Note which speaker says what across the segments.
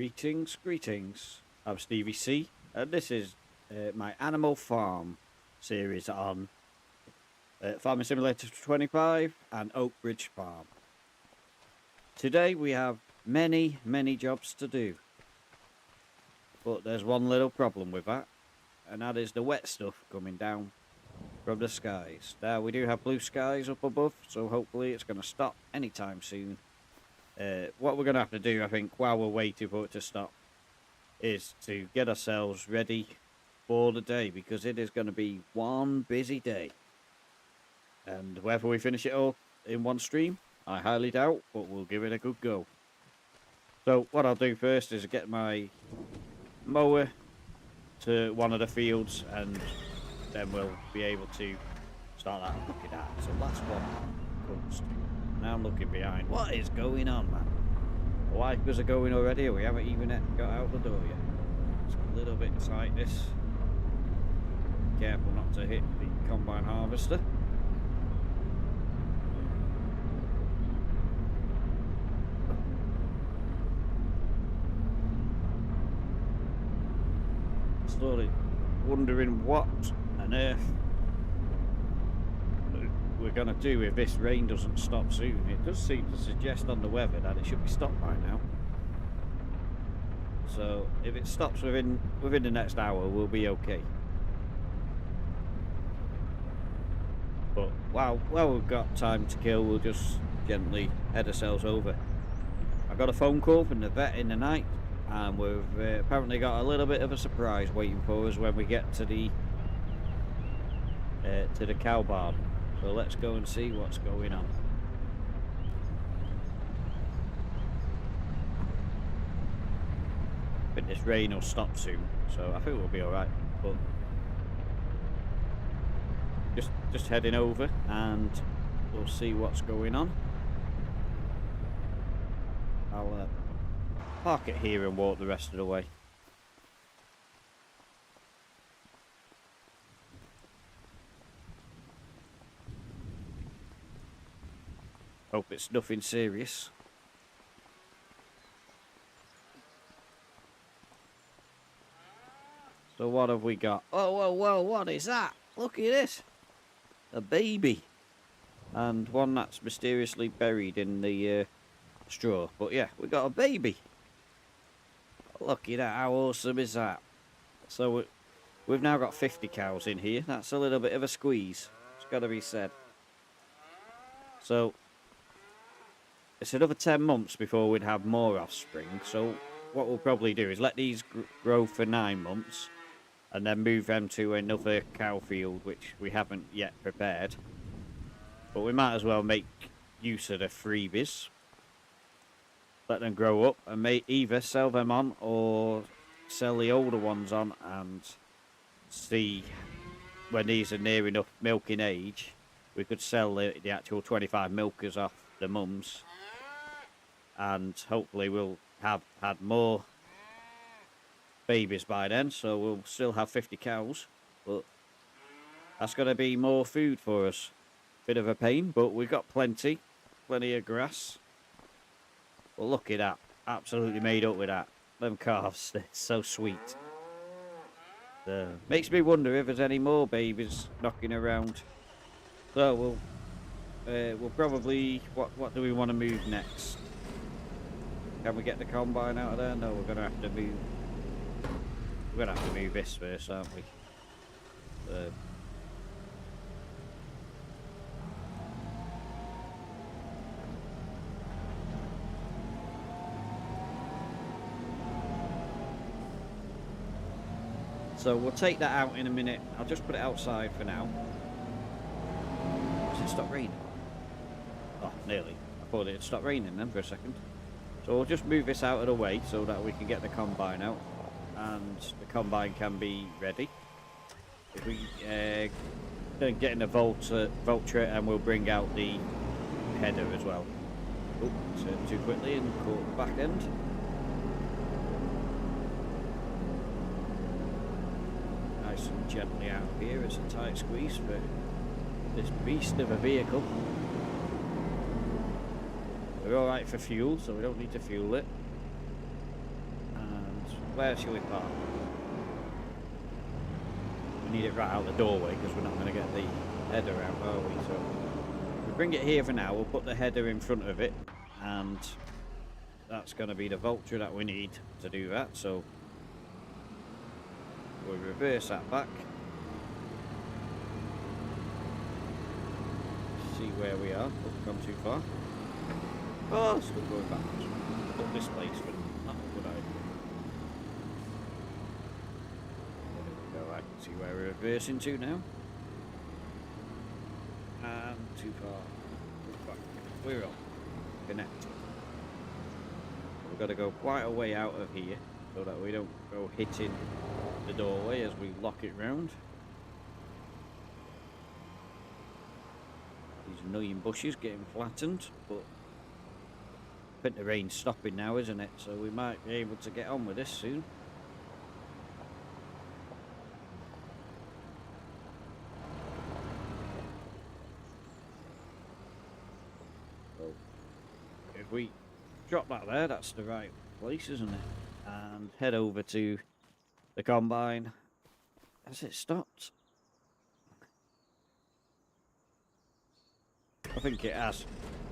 Speaker 1: Greetings, greetings. I'm Stevie C, and this is my Animal Farm series on Farming Simulator 25 and Oak Ridge Farm. Today we have many jobs to do, but there's one little problem with that, and that is the wet stuff coming down from the skies. Now we do have blue skies up above, so hopefully it's going to stop anytime soon. What we're going to have to do, I think, while we're waiting for it to stop, is to get ourselves ready for the day, because it is going to be one busy day. And whether we finish it all in one stream, I highly doubt, but we'll give it a good go. So what I'll do first is get my mower to one of the fields, and then we'll be able to start that. Look at that. So last one comes. Now I'm looking behind. What is going on, man? The wipers are going already, or we haven't even got out the door yet. It's a little bit tight, this. Careful not to hit the combine harvester. Slowly wondering what on earth we're going to do if this rain doesn't stop soon. It does seem to suggest on the weather that it should be stopped by now. So if it stops within the next hour, we'll be okay. But while we've got time to kill, we'll just gently head ourselves over. I got a phone call from the vet in the night, and we've apparently got a little bit of a surprise waiting for us when we get to the cow barn. So let's go and see what's going on. I think this rain will stop soon, so I think we'll be alright. But just heading over and we'll see what's going on. I'll park it here and walk the rest of the way. Hope it's nothing serious. So what have we got? Oh, whoa, what is that? Look at this. A baby. And one that's mysteriously buried in the straw. But yeah, we got a baby. Look at that, how awesome is that? So we've now got 50 cows in here. That's a little bit of a squeeze. It's got to be said. So it's another 10 months before we'd have more offspring, so what we'll probably do is let these grow for 9 months and then move them to another cow field, which we haven't yet prepared. But we might as well make use of the freebies, let them grow up, and may either sell them on or sell the older ones on, and see when these are near enough milking age, we could sell the actual 25 milkers off the mums. And hopefully we'll have had more babies by then, so we'll still have 50 cows, but that's going to be more food for us. Bit of a pain, but we've got plenty of grass. Well, look at that, absolutely made up with that. Them calves, they're so sweet. Makes me wonder if there's any more babies knocking around. So we'll probably, what do we want to move next? Can we get the combine out of there? No, we're gonna have to move. We're gonna have to move this first, aren't we? So we'll take that out in a minute. I'll just put it outside for now. Does it stop raining? Oh, nearly. I thought it'd stop raining then for a second. So we'll just move this out of the way so that we can get the combine out, and the combine can be ready. If we then get in the Vulture, and we'll bring out the header as well. Oh, turned too quickly and caught the back end. Nice and gently out of here. It's a tight squeeze for this beast of a vehicle. We're alright for fuel, so we don't need to fuel it. where shall we park? We need it right out the doorway because we're not going to get the header out, are we? So we bring it here for now. We'll put the header in front of it, and that's going to be the vulture that we need to do that. So we'll reverse that back. See where we are. Don't come too far. Oh, still going backwards. Put this place, but not a good idea. There we go. I can see where we're reversing to now. And too far. Back. We're on. Connected. We've got to go quite a way out of here so that we don't go hitting the doorway as we lock it round. These annoying bushes getting flattened, but I think the rain's stopping now, isn't it? So we might be able to get on with this soon. So if we drop that there, that's the right place, isn't it? And head over to the combine. Has it stopped? I think it has.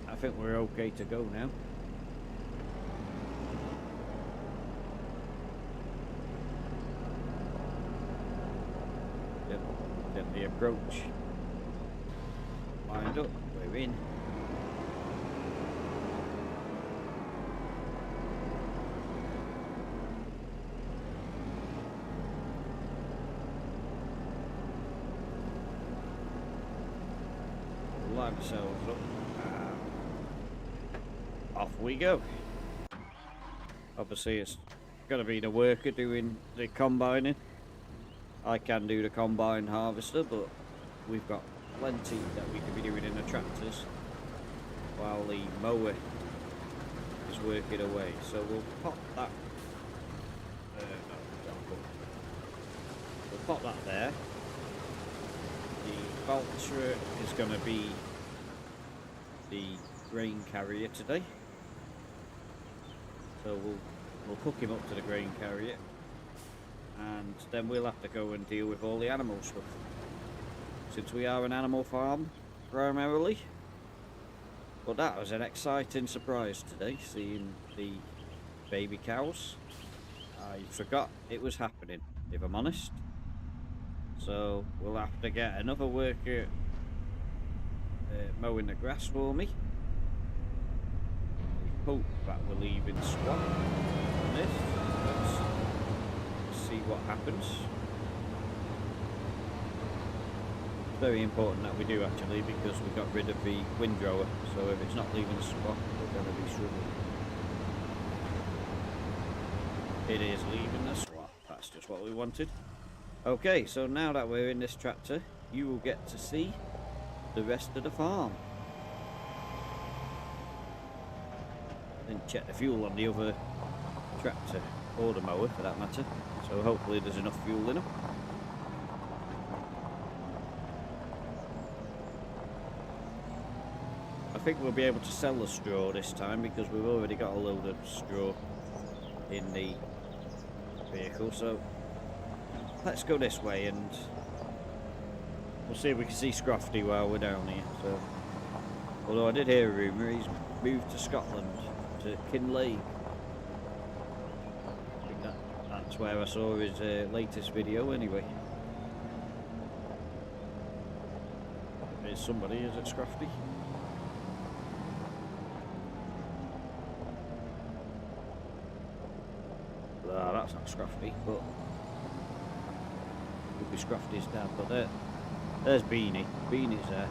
Speaker 1: I think we're okay to go now. Get the approach lined up. We're in. Line ourselves up. Off we go. Obviously it's going to be the worker doing the combining. I can do the combine harvester, but we've got plenty that we could be doing in the tractors while the mower is working away. So we'll pop that. We'll pop that there. The vulture is going to be the grain carrier today. So we'll hook him up to the grain carrier, and then we'll have to go and deal with all the animal stuff. Since we are an animal farm primarily. But that was an exciting surprise today, seeing the baby cows. I forgot it was happening, if I'm honest. So we'll have to get another worker mowing the grass for me. We hope that we're leaving swamp on this. Let's see what happens. It's very important that we do actually, because we got rid of the windrower. So if it's not leaving the swamp, we're going to be struggling. It is leaving the swamp. That's just what we wanted. Okay, so now that we're in this tractor, you will get to see the rest of the farm. Then check the fuel on the other tractor, or the mower for that matter. So hopefully there's enough fuel in them. I think we'll be able to sell the straw this time because we've already got a load of straw in the vehicle. So let's go this way and we'll see if we can see Scrofty while we're down here. So, although I did hear a rumour he's moved to Scotland, to Kinlake. I think that's where I saw his latest video anyway. There's somebody, is it Scrofty? Ah, that's not Scrofty, but would be Scrofty's dad. But there's Beanie. Beanie's there.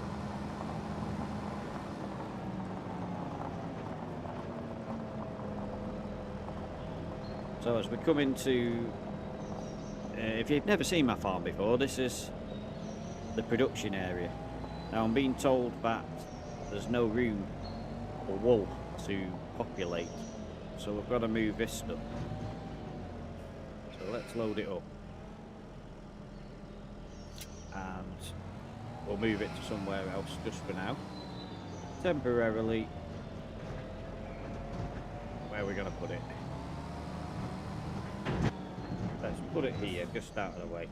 Speaker 1: So as we come into, if you've never seen my farm before, this is the production area. Now I'm being told that there's no room for wool to populate, so we've got to move this stuff. So let's load it up. And we'll move it to somewhere else just for now. Temporarily, where are we going to put it? put it here, just out of the way.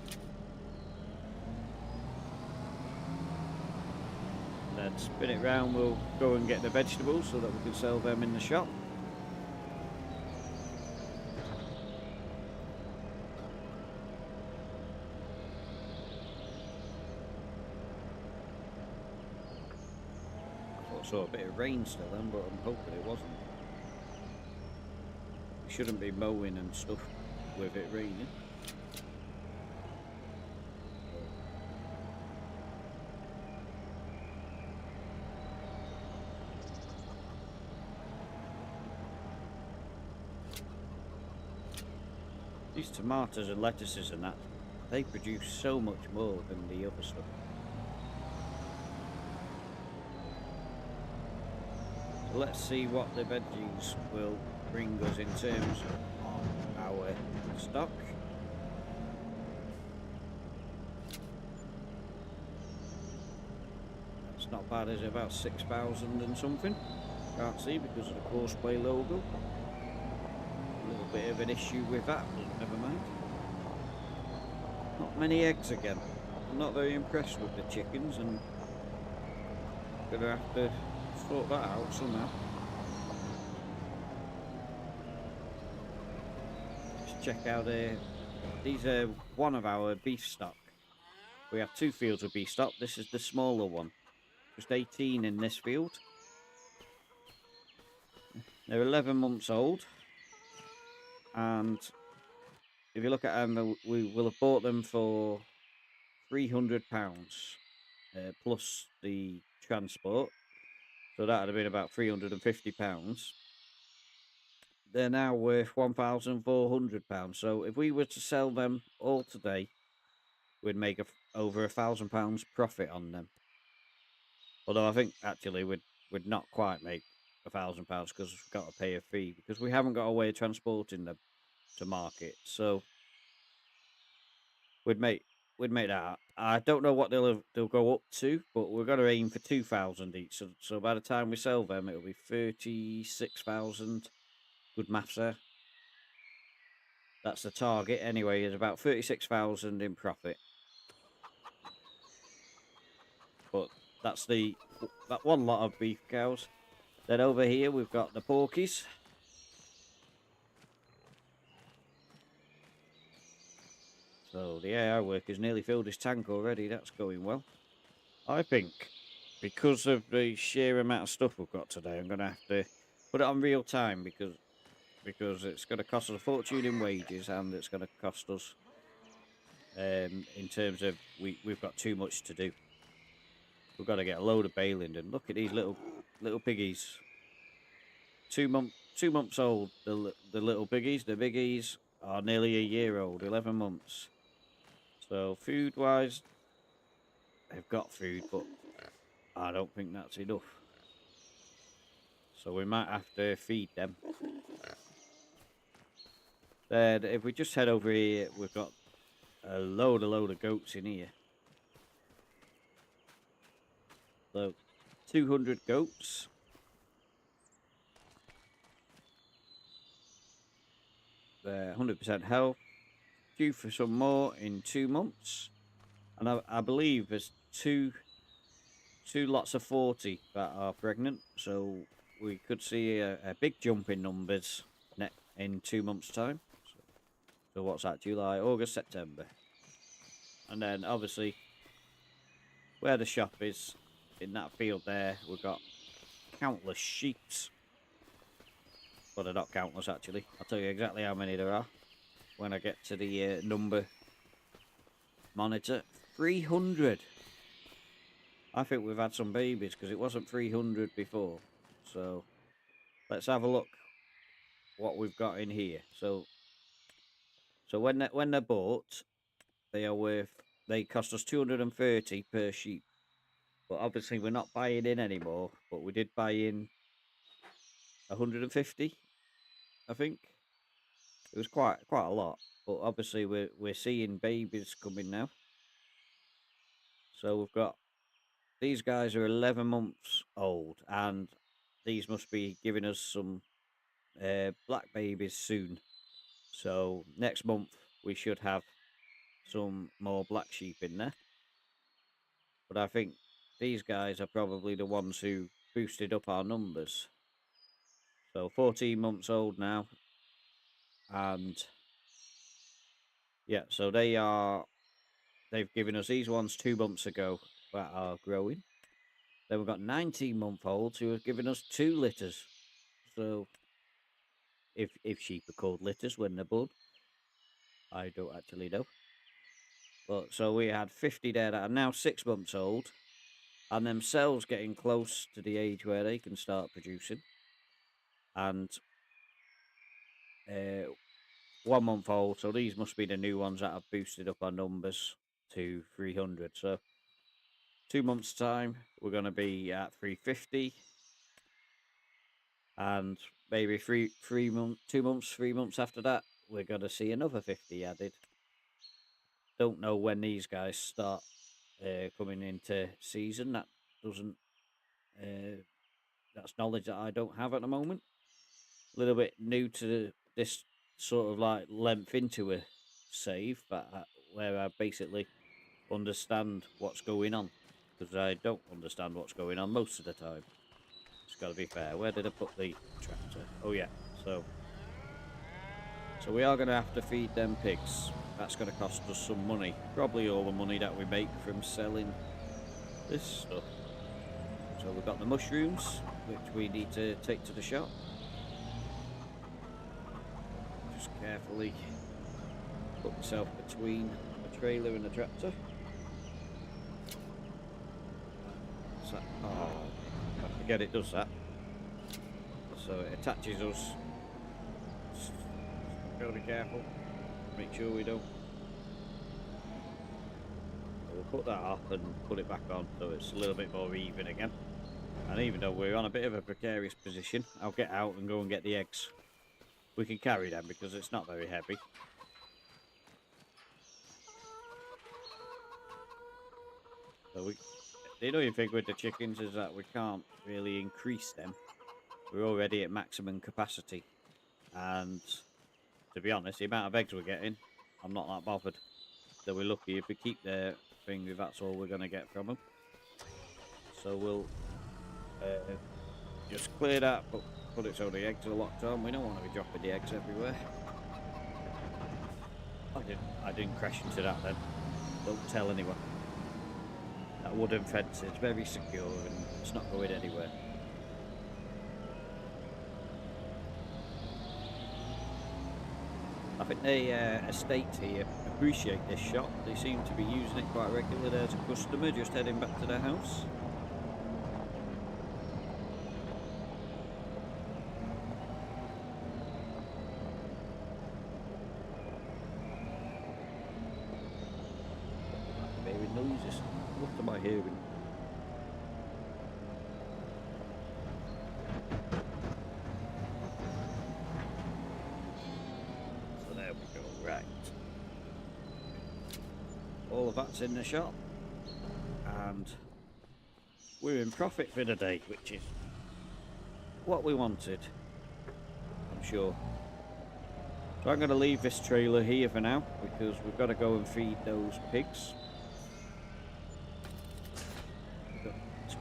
Speaker 1: And then spin it round, we'll go and get the vegetables so that we can sell them in the shop. I saw a bit of rain still then, but I'm hoping it wasn't. We shouldn't be mowing and stuff with it raining. These tomatoes and lettuces and that, they produce so much more than the other stuff. So let's see what the veggies will bring us in terms of our stock. It's not bad, is it? About 6,000 and something. Can't see because of the Courseplay logo. A little bit of an issue with that, but never mind. Not many eggs again. I'm not very impressed with the chickens, and gonna have to sort that out somehow. Just check out these are one of our beef stock. We have 2 fields of beef stock. This is the smaller one. Just 18 in this field. They're 11 months old. And if you look at them, we will have bought them for £300 plus the transport. So that would have been about £350. They're now worth £1,400. So if we were to sell them all today, we'd make over £1,000 profit on them. Although I think actually we'd not quite make £1,000 because we've got to pay a fee because we haven't got a way of transporting them to market. So we'd make that. I don't know what they'll go up to, but we're going to aim for 2,000 each. So by the time we sell them, it'll be 36,000. Good maths there. That's the target anyway. Is about 36,000 in profit. But that's that one lot of beef cows. Then over here we've got the porkies. So the AI worker's nearly filled his tank already. That's going well. I think because of the sheer amount of stuff we've got today, I'm going to have to put it on real time because it's going to cost us a fortune in wages, and it's going to cost us in terms of we've got too much to do. We've got to get a load of baling done. Look at these little piggies. 2 months old. The little piggies. The biggies are nearly a year old. 11 months. So food wise, they've got food, but I don't think that's enough. So we might have to feed them. Then if we just head over here, we've got a load of goats in here. So 200 goats. They're 100% health. Due for some more in 2 months. And I believe there's two lots of 40 that are pregnant. So we could see a big jump in numbers in 2 months' time. So what's that? July, August, September. And then obviously where the shop is, in that field there, we've got countless sheep. Well, they're not countless actually. I'll tell you exactly how many there are when I get to the number monitor. 300. I think we've had some babies because it wasn't 300 before. So let's have a look what we've got in here. So when they're bought, they cost us 230 per sheep. But obviously we're not buying in anymore. But we did buy in 150, I think. It was quite a lot. But obviously we're seeing babies coming now. So we've got these guys are 11 months old, and these must be giving us some black babies soon. So next month we should have some more black sheep in there. But I think these guys are probably the ones who boosted up our numbers. So 14 months old now. And yeah, so they've given us these ones 2 months ago that are growing. Then we've got 19-month-olds who have given us 2 litters. So if sheep are called litters when they're born, I don't actually know. But so we had 50 there that are now 6 months old, and themselves getting close to the age where they can start producing. And 1 month old, so these must be the new ones that have boosted up our numbers to 300. So 2 months time we're going to be at 350, and maybe 3 months after that we're going to see another 50 added. Don't know when these guys start coming into season. That doesn't that's knowledge that I don't have at the moment. A little bit new to this sort of like length into a save, but where I basically understand what's going on, because I don't understand what's going on most of the time. It's got to be fair. Where did I put the tractor? Oh yeah, so we are going to have to feed them pigs. That's going to cost us some money, probably all the money that we make from selling this stuff. So we've got the mushrooms, which we need to take to the shop. Just carefully put myself between the trailer and the tractor. Oh, I forget it does that. So it attaches us. Gotta be careful. Make sure we don't. We'll put that off and put it back on so it's a little bit more even again. And even though we're on a bit of a precarious position, I'll get out and go and get the eggs. We can carry them because it's not very heavy. So the annoying thing with the chickens is that we can't really increase them. We're already at maximum capacity. And to be honest, the amount of eggs we're getting, I'm not that bothered. So we're lucky if we keep their thing, if that's all we're going to get from them. So we'll just clear that, put it so the eggs are locked on. We don't want to be dropping the eggs everywhere. I didn't crash into that then. Don't tell anyone. That wooden fence is very secure and it's not going anywhere. I think the estate here appreciate this shop. They seem to be using it quite regularly. There's a customer just heading back to their house. Hearing noises. What am I hearing? So there we go, right. All of that's in the shop. And we're in profit for the day, which is what we wanted, I'm sure. So I'm going to leave this trailer here for now because we've got to go and feed those pigs.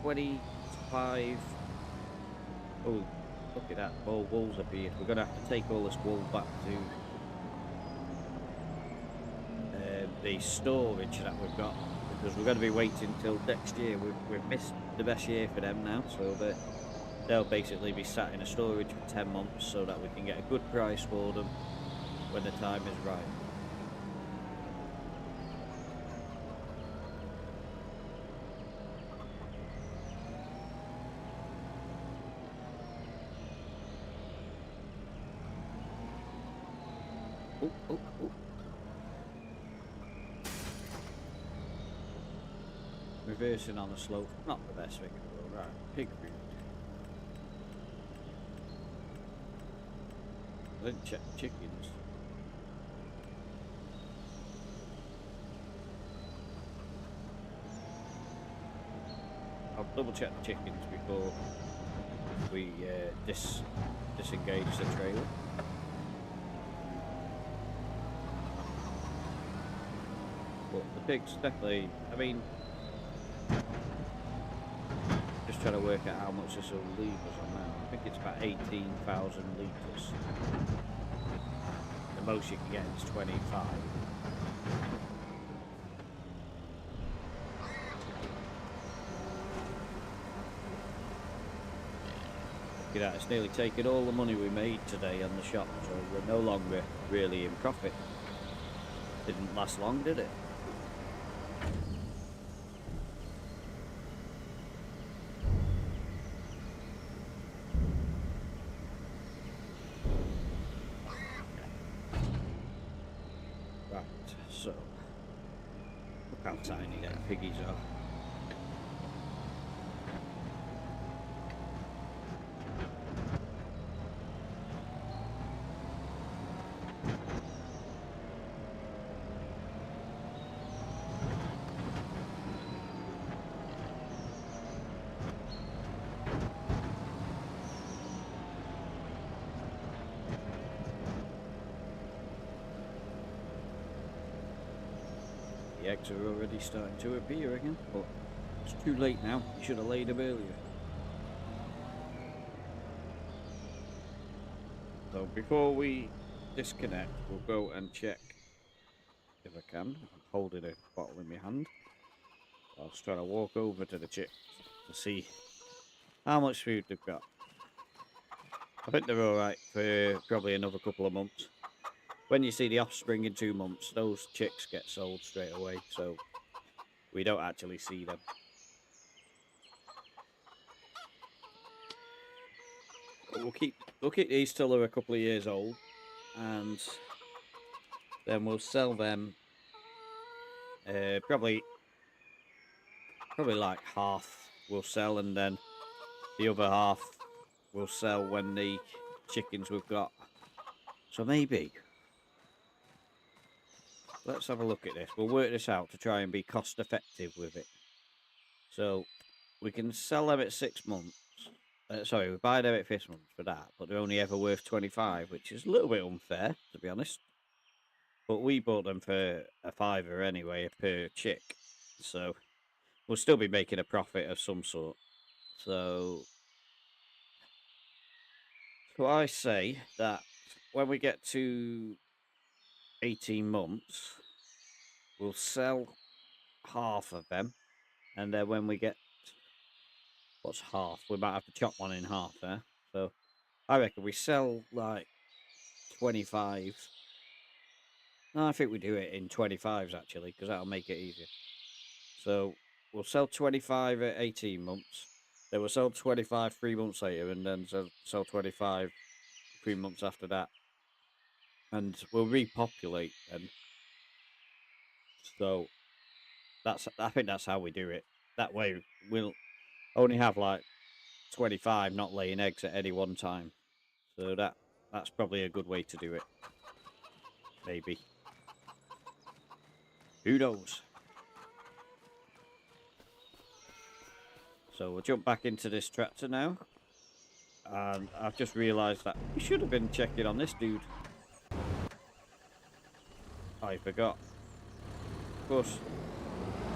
Speaker 1: 25. Oh, look at that, more wolves appeared. We're going to have to take all this wool back to the storage that we've got, because we're going to be waiting till next year. We've missed the best year for them now, so they'll basically be sat in a storage for 10 months so that we can get a good price for them when the time is right. Oh. Reversing on the slope, not the best thing in the world. Right, pig food. I didn't check the chickens. I'll double check the chickens before we disengage the trailer. But the pigs definitely, I mean, just trying to work out how much this will leave us on now. I think it's about 18,000 litres. The most you can get is 25. Look at that, it's nearly taken all the money we made today on the shop, so we're no longer really in profit. Didn't last long, did it? Right, so look how tiny them piggies are. The eggs are already starting to appear again, but it's too late now. You should have laid them earlier. So before we disconnect, we'll go and check, if I can. I'm holding a bottle in my hand. I was trying to walk over to the chicks to see how much food they've got. I think they're alright for probably another couple of months. When you see the offspring in 2 months, those chicks get sold straight away, so we don't actually see them. But we'll keep these till they're a couple of years old, and then we'll sell them. Probably like half we'll sell, and then the other half we'll sell when the chickens we've got. So maybe let's have a look at this. We'll work this out to try and be cost effective with it. So we can sell them at 6 months. Sorry, we buy them at 5 months for that, but they're only ever worth 25, which is a little bit unfair, to be honest. But we bought them for a £5 anyway per chick, so we'll still be making a profit of some sort. So I say that when we get to 18 months, we'll sell half of them, and then when we get, what's half? We might have to chop one in half there. So I reckon we sell like 25. No, I think we do it in 25s actually, because that'll make it easier. So we'll sell 25 at 18 months. Then we'll sell 25 3 months later, and then sell 25 3 months after that. And we'll repopulate then. So I think that's how we do it. That way we'll only have like 25 not laying eggs at any one time. So that's probably a good way to do it. Maybe. Who knows? So we'll jump back into this tractor now. And I've just realised that we should have been checking on this dude. I forgot. Of course,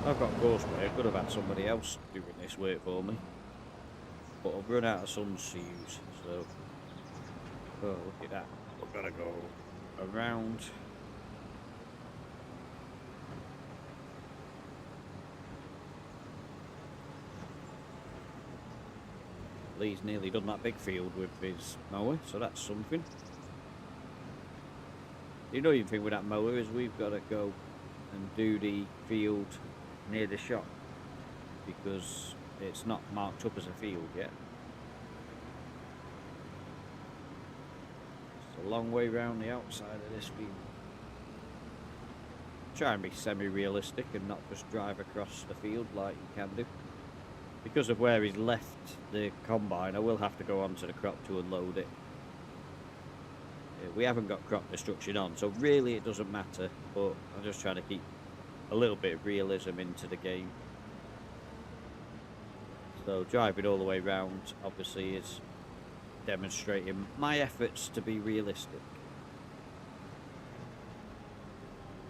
Speaker 1: I've got Ghostway. I could have had somebody else doing this work for me. But I've run out of sons to use. So, oh, look at that. We've got to go around. Lee's nearly done that big field with his mower, so that's something. The annoying thing with that mower is we've got to go and do the field near the shop because it's not marked up as a field yet. It's a long way round the outside of this field. Try and be semi-realistic and not just drive across the field like you can do. Because of where he's left the combine, I will have to go onto the crop to unload it. We haven't got crop destruction on, so really it doesn't matter, but I'm just trying to keep a little bit of realism into the game. So driving all the way round obviously is demonstrating my efforts to be realistic.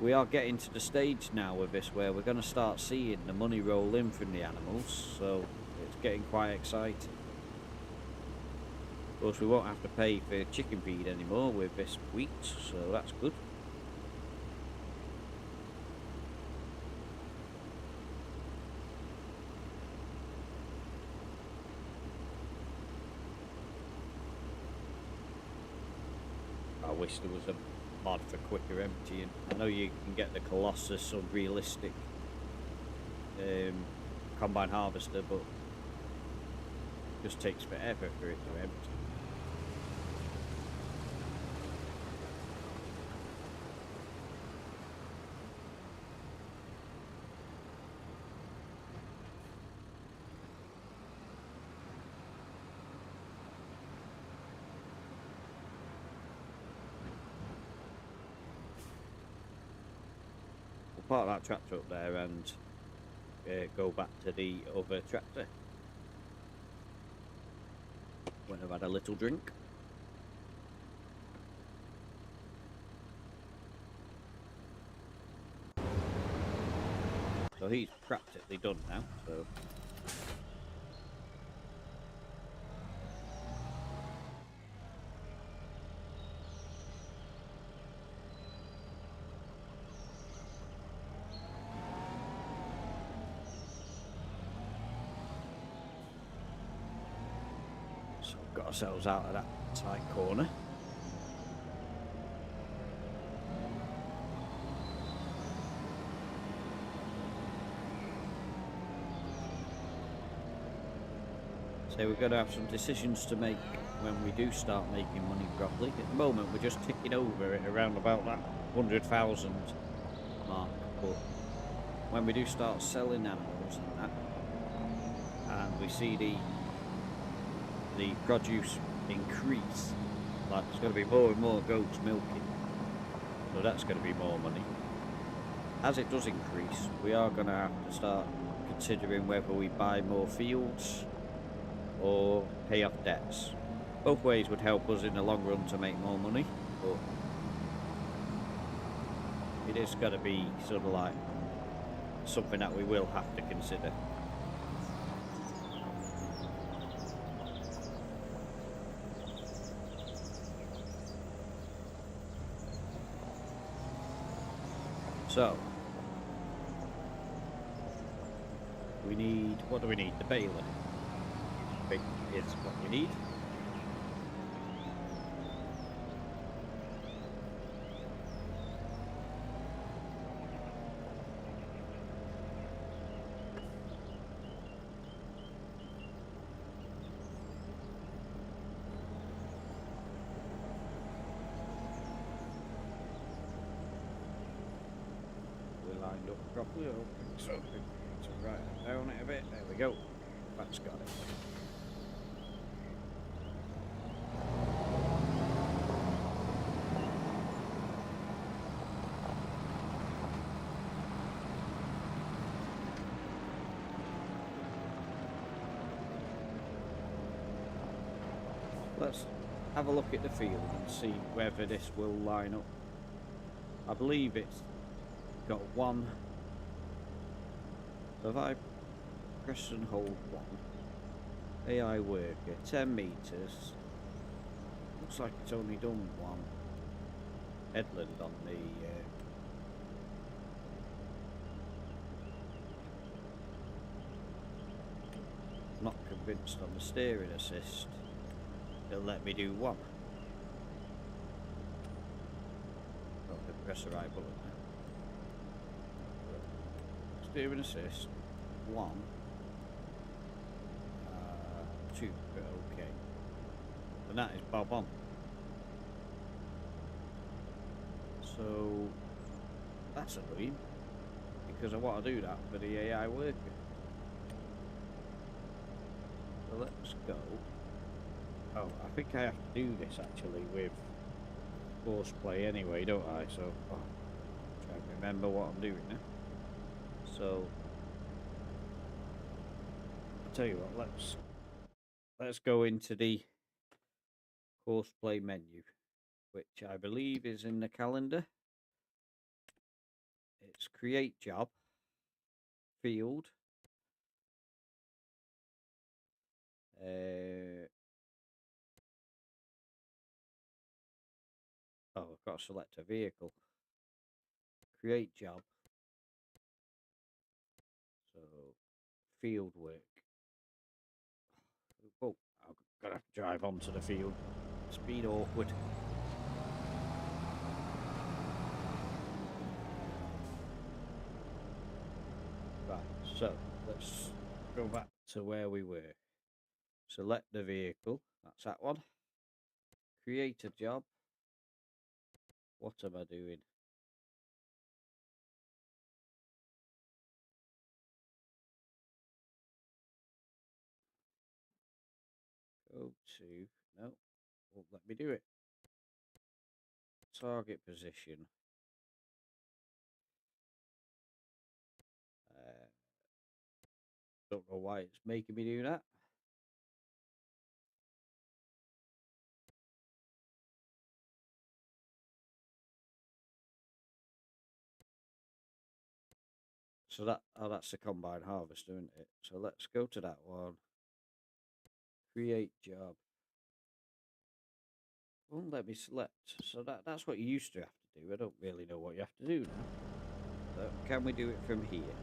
Speaker 1: we are getting to the stage now with this where we're going to start seeing the money roll in from the animals, so it's getting quite exciting. Of course, we won't have to pay for chicken feed anymore with this wheat, so that's good. I wish there was a mod for quicker emptying. I know you can get the Colossus unrealistic combine harvester, but it just takes forever for it to empty. Park that tractor up there and go back to the other tractor when I've had a little drink. So he's practically done now, so got ourselves out of that tight corner. So we're going to have some decisions to make when we do start making money properly. At the moment we're just ticking over at around about that 100,000 mark, but when we do start selling animals and that, and we see the produce increase, like there's going to be more and more goats milking, so that's going to be more money. As it does increase, we are going to have to start considering whether we buy more fields or pay off debts. Both ways would help us in the long run to make more money, but it is going to be sort of like something that we will have to consider. So, we need, what do we need? The baler. I think is what we need. Lined up properly. So right down it a bit. There we go. That's got it. Let's have a look at the field and see whether this will line up. I believe it's got one. So if I press and hold one, AI worker, 10 meters. Looks like it's only done one headland on the not convinced on the steering assist. It'll let me do one. Oh, I press the right button now. Steering assist, one, two, okay. And that is bob on. So that's annoying because I want to do that for the AI worker. So let's go. Oh, I think I have to do this actually with horseplay anyway, don't I? So, try to remember what I'm doing now. So, I'll tell you what, let's go into the horseplay menu, which I believe is in the calendar. it's create job, field. Oh, I've got to select a vehicle. Create job. So, field work. Oh, I'm going to have to drive onto the field. It's been awkward. Right, so let's go back to where we were. Select the vehicle. That's that one. Create a job. What am I doing? Go to... No, won't let me do it. Target position. Don't know why it's making me do that. So that's the combine harvester, isn't it? So let's go to that one. Create job. Won't let me select. So that's what you used to have to do. I don't really know what you have to do now. So can we do it from here?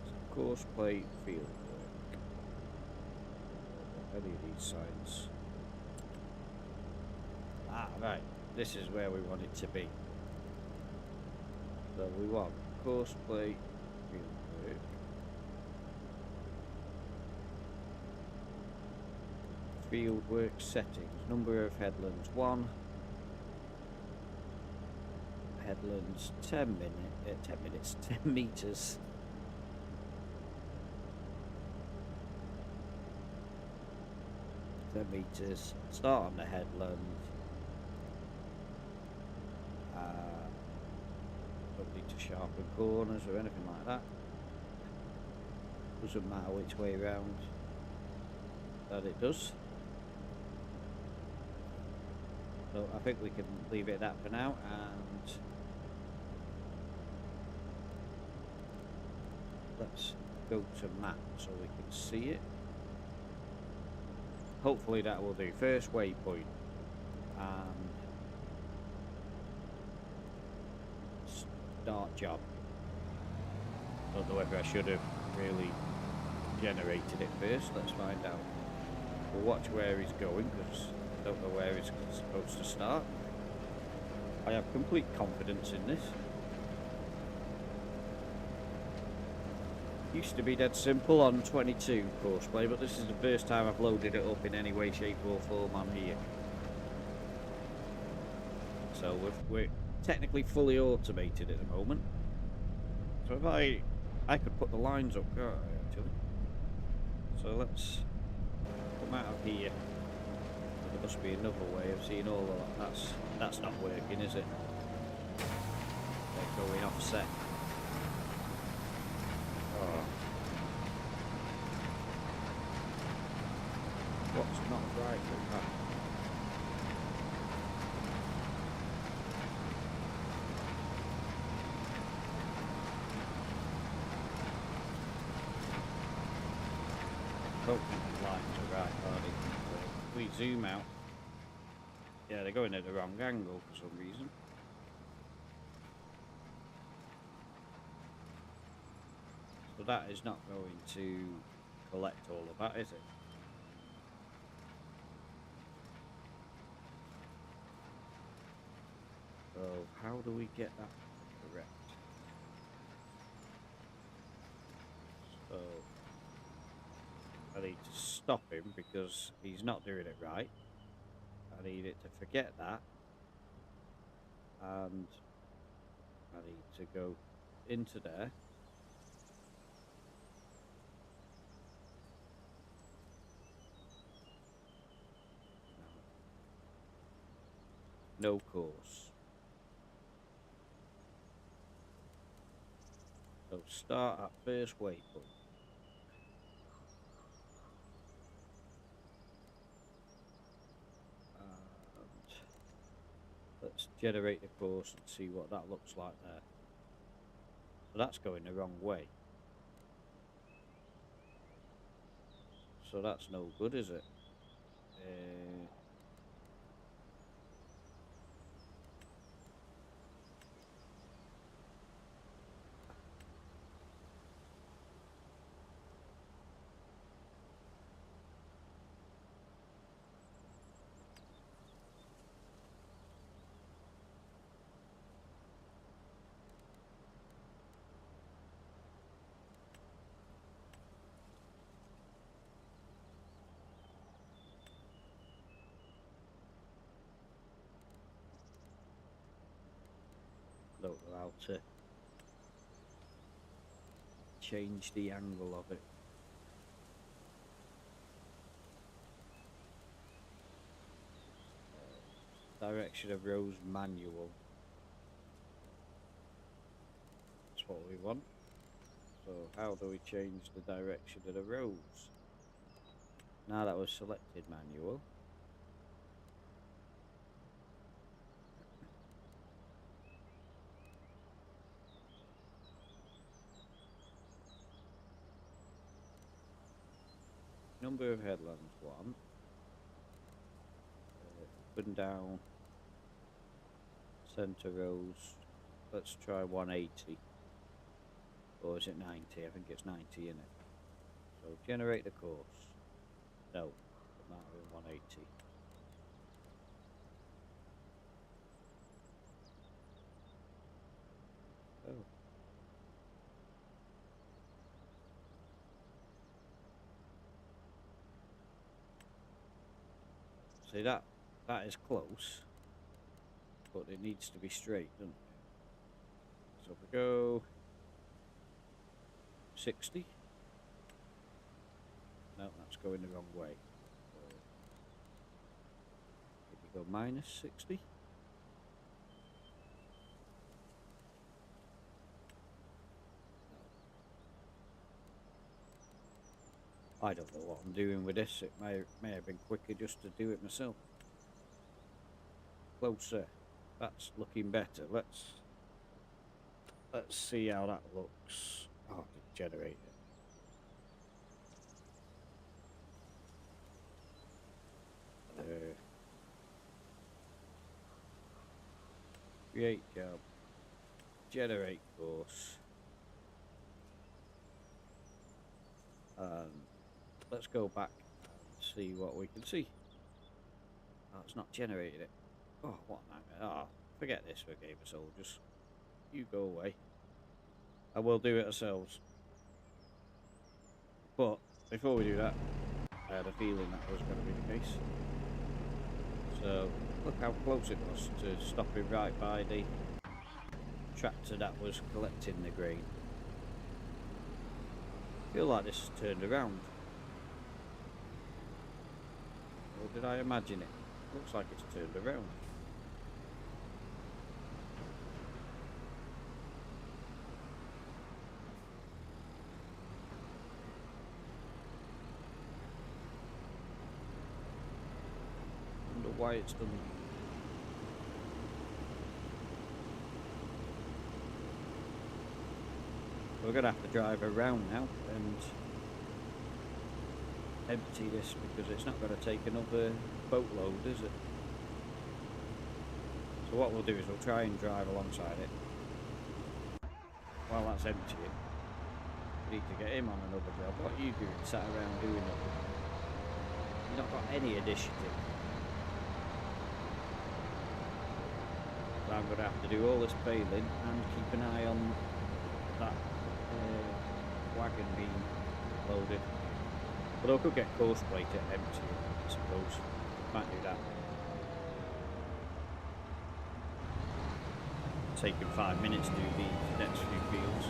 Speaker 1: So course plate field work. Any of these signs. Ah, right. This is where we want it to be. So we want course plate field work. Field work settings. Number of headlands 1. Headlands 10 minutes, 10 meters. Meters. Start on the headland. Don't need to sharpen corners or anything like that. Doesn't matter which way round that it does. So I think we can leave it at that for now, and let's go to map so we can see it. Hopefully that will do. First waypoint and start job. Don't know whether I should have really generated it first. Let's find out. We'll watch where he's going because I don't know where he's supposed to start. I have complete confidence in this. Used to be dead simple on 22 courseplay, but this is the first time I've loaded it up in any way, shape or form on here. So we're technically fully automated at the moment. So if I could put the lines up, can't I, actually? So let's come out of here. There must be another way of seeing all of that. That's not working, is it? They're going offset. Oh. What's not right with that? I don't think the lines are right, are they? If we zoom out, yeah, they're going at the wrong angle for some reason. So that is not going to collect all of that, is it? So how do we get that correct? So I need to stop him because he's not doing it right. I need it to forget that, and I need to go into there. No course. So start at first waypoint. And let's generate the course and see what that looks like there. So that's going the wrong way. So that's no good, is it? Don't know how to change the angle of it. Direction of rows manual. That's what we want. So how do we change the direction of the rows? Now that was selected manual. Number of headlands 1. Up and down. Centre rows. Let's try 180. Or is it 90? I think it's 90, isn't it? So generate the course. No, it might have been 180. Oh. See, that is close, but it needs to be straight, doesn't it? So if we go 60. No, that's going the wrong way. If we go minus 60. I don't know what I'm doing with this. It may have been quicker just to do it myself. Closer. That's looking better. Let's see how that looks. Oh, I did generate it. Create job. Generate course. Let's go back and see what we can see. Oh, it's not generated it. Oh, what a nightmare. Oh, forget this for Game of Soldiers. You go away. And we'll do it ourselves. But before we do that, I had a feeling that was going to be the case. So look how close it was to stopping right by the tractor that was collecting the grain. I feel like this has turned around. Or did I imagine it? Looks like it's turned around. Wonder why it's done. We're going to have to drive around now and empty this because it's not going to take another boatload, is it? So what we'll do is we'll try and drive alongside it while that's emptying. We need to get him on another job. What are you doing? Sat around doing nothing. You've not got any initiative. So I'm going to have to do all this bailing and keep an eye on that wagon being loaded. But I could get course plate empty, I suppose. Might do that. Taking 5 minutes to do these next few fields.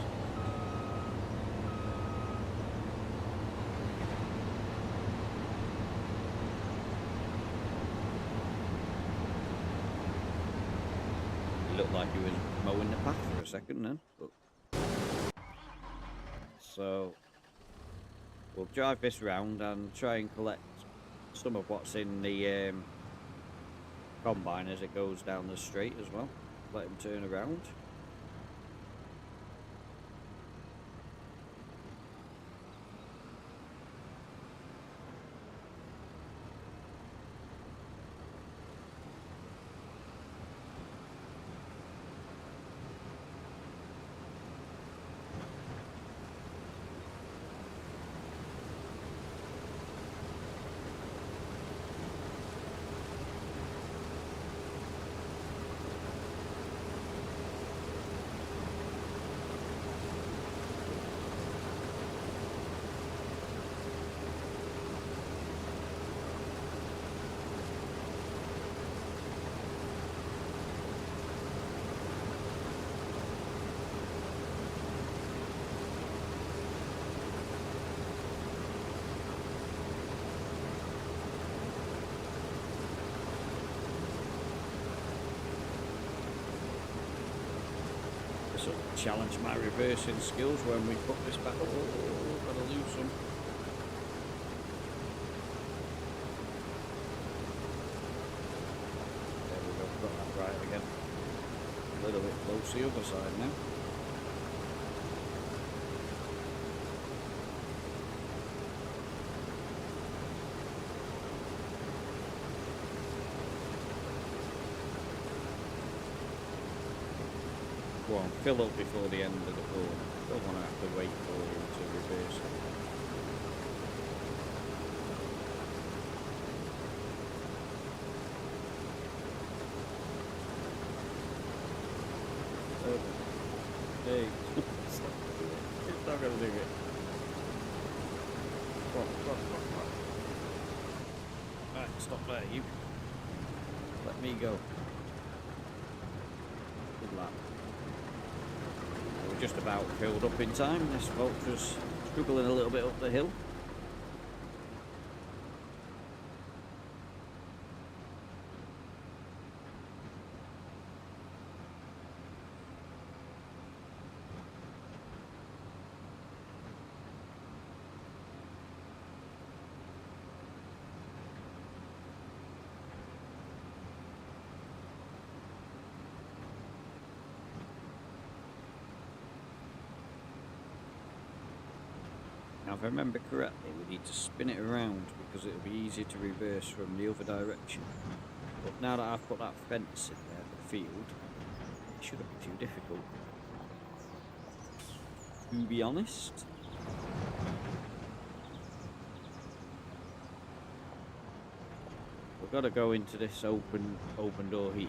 Speaker 1: It looked like he was mowing the path for a second then. But so we'll drive this round and try and collect some of what's in the combine as it goes down the straight as well. Let him turn around. This will challenge my reversing skills when we put this back. Oh, gotta lose some. There we go, got that right again. A little bit close to the other side now. Go on, fill up before the end of the corner. Don't want to have to wait for you to reverse it. Hey, it's not going to do it. Come on. Right, stop there, you. Let me go. Good lap. We're just about filled up in time. This folks was struggling a little bit up the hill. Now, if I remember correctly, we need to spin it around because it'll be easier to reverse from the other direction. But now that I've put that fence in there, the field, it shouldn't be too difficult. To be honest. We've got to go into this open door here.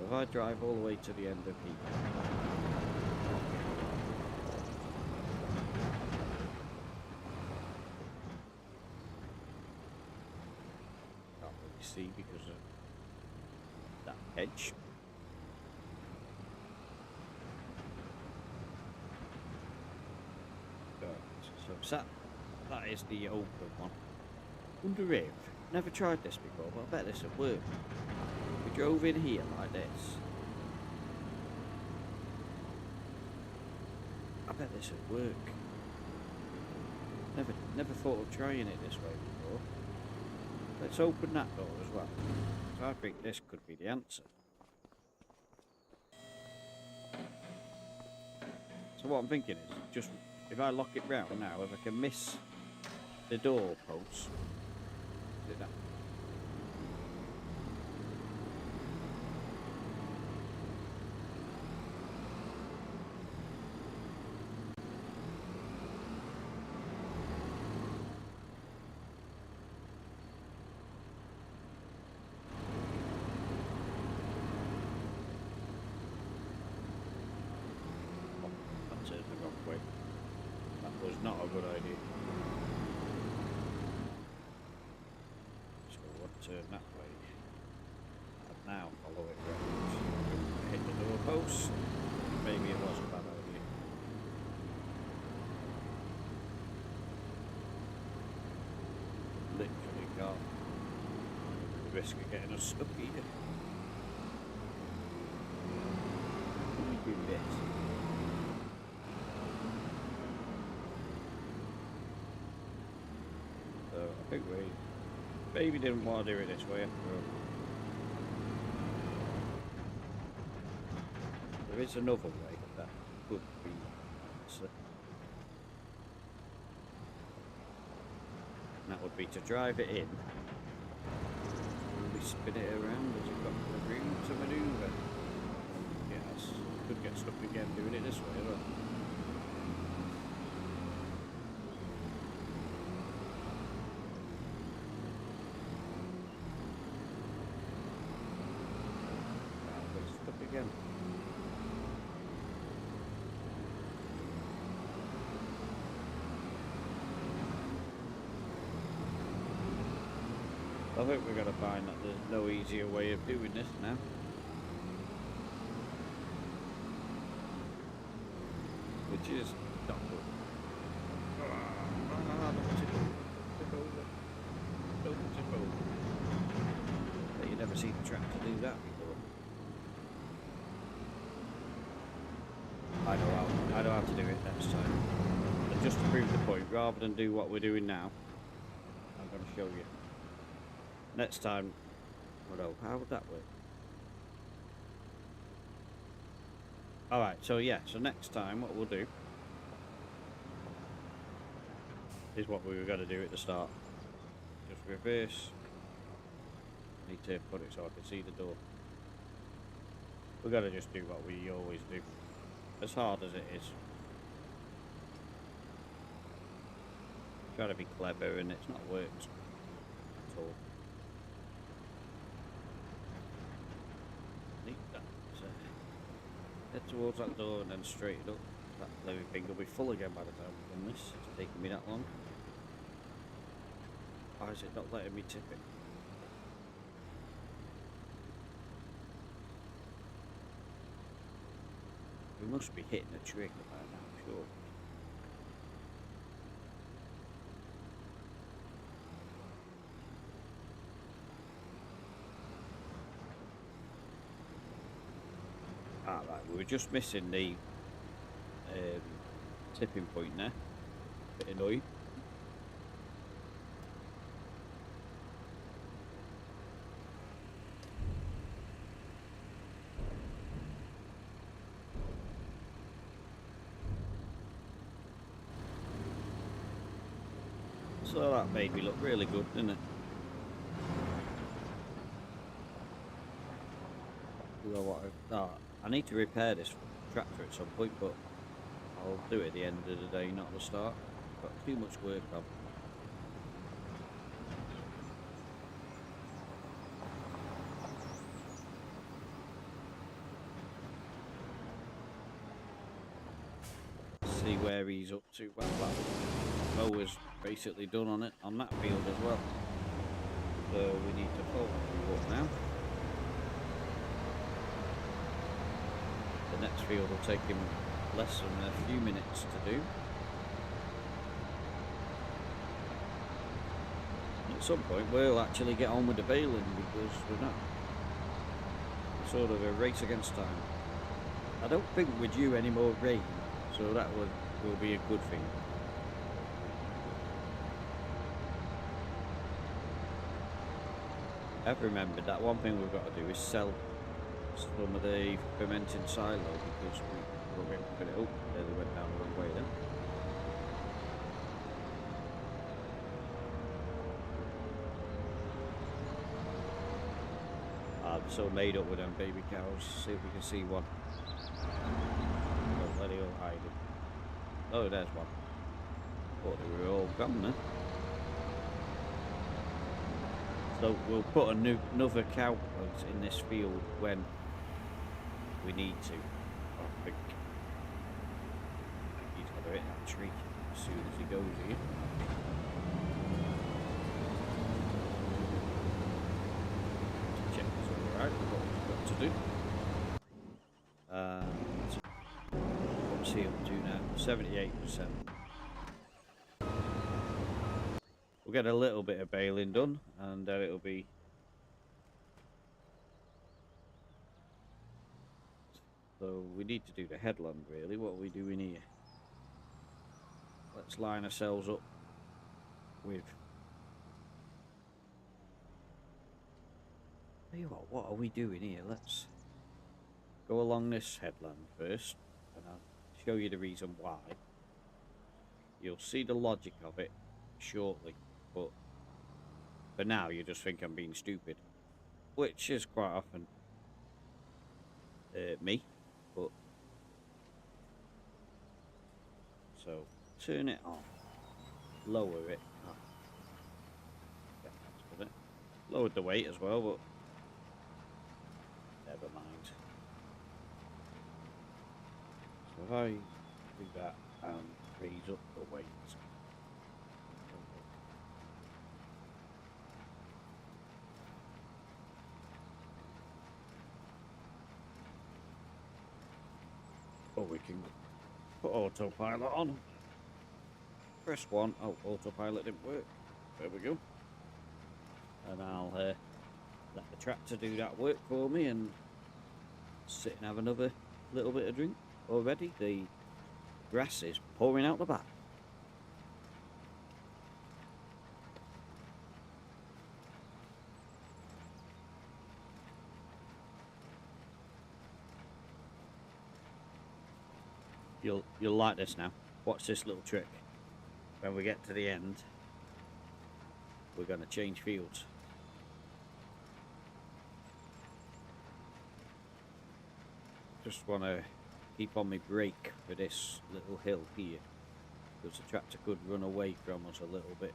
Speaker 1: If I drive all the way to the end of here. See, because of that hedge. So that is the open one. Wonder if, never tried this before, but I bet this would work. We drove in here like this. I bet this would work. Never thought of trying it this way before. Let's open that door as well. So I think this could be the answer. So what I'm thinking is, just if I lock it round now, if I can miss the door post, is it that? That was not a good idea. So we'll turn that way. And now follow it round. Hit the door post. Maybe it was a bad idea. Literally can't risk of getting us stuck here. Let me do this. I think Baby didn't want to do it this way after all. There is another way that could be answered. And that would be to drive it in. Really spin it around as you've got the room to manoeuvre. Yes, could get stuck again doing it this way as well. Again. I think we're going to find that there's no easier way of doing this now. Which is not good. Don't tip over. But you never seen the tractor do that before. I know how to do it next time. And just to prove the point, rather than do what we're doing now, I'm going to show you. Next time, well, how would that work? Alright, so yeah, so next time what we'll do is what we were going to do at the start. Just reverse. I need to put it so I can see the door. We're going to just do what we always do. As hard as it is. Try to be clever and it's not worked at all. Need that. Head towards that door and then straight up. That living thing will be full again by the time we've done this. It's taking me that long. Why is it not letting me tip it? We must be hitting a trigger by now, sure. Ah, right, we were just missing the tipping point there. Bit annoying. So that made me look really good, didn't it? I need to repair this tractor at some point, but I'll do it at the end of the day, not the start. Got too much work on. See where he's up to. Well, that mower's basically done on it on that field as well. So we need to pull up now. The next field will take him less than a few minutes to do. At some point we'll actually get on with the baling because we're not. It's sort of a race against time. I don't think we're due any more rain, so that will be a good thing. I've remembered that one thing we've got to do is sell some of the fermenting silo because we were going to put it up. They went down the wrong way then. I'm so made up with them baby cows. See if we can see one. Don't let it all hide it. Oh, there's one. Thought they were all gone then. So we'll put another cow in this field when we need to. I think he's got to hit that tree as soon as he goes here. Check this all right, what we've got to do. What's he up to now? 78%. We'll get a little bit of baling done and then it'll be so we need to do the headland really. What are we doing here? Let's line ourselves up with Tell you what are we doing here? Let's go along this headland first, and I'll show you the reason why. You'll see the logic of it shortly, but for now you just think I'm being stupid, which is quite often me, but so turn it on, lower it. Oh, yeah, that's good. Lowered the weight as well, but never mind. So if I do that and raise up the weight. Or we can put autopilot on. Press 1. Oh, autopilot didn't work. There we go. And I'll let the tractor do that work for me and sit and have another little bit of drink. Already the grass is pouring out the back. You'll like this now. Watch this little trick. When we get to the end, we're going to change fields. Just want to keep on my brake for this little hill here, because the tractor could run away from us a little bit.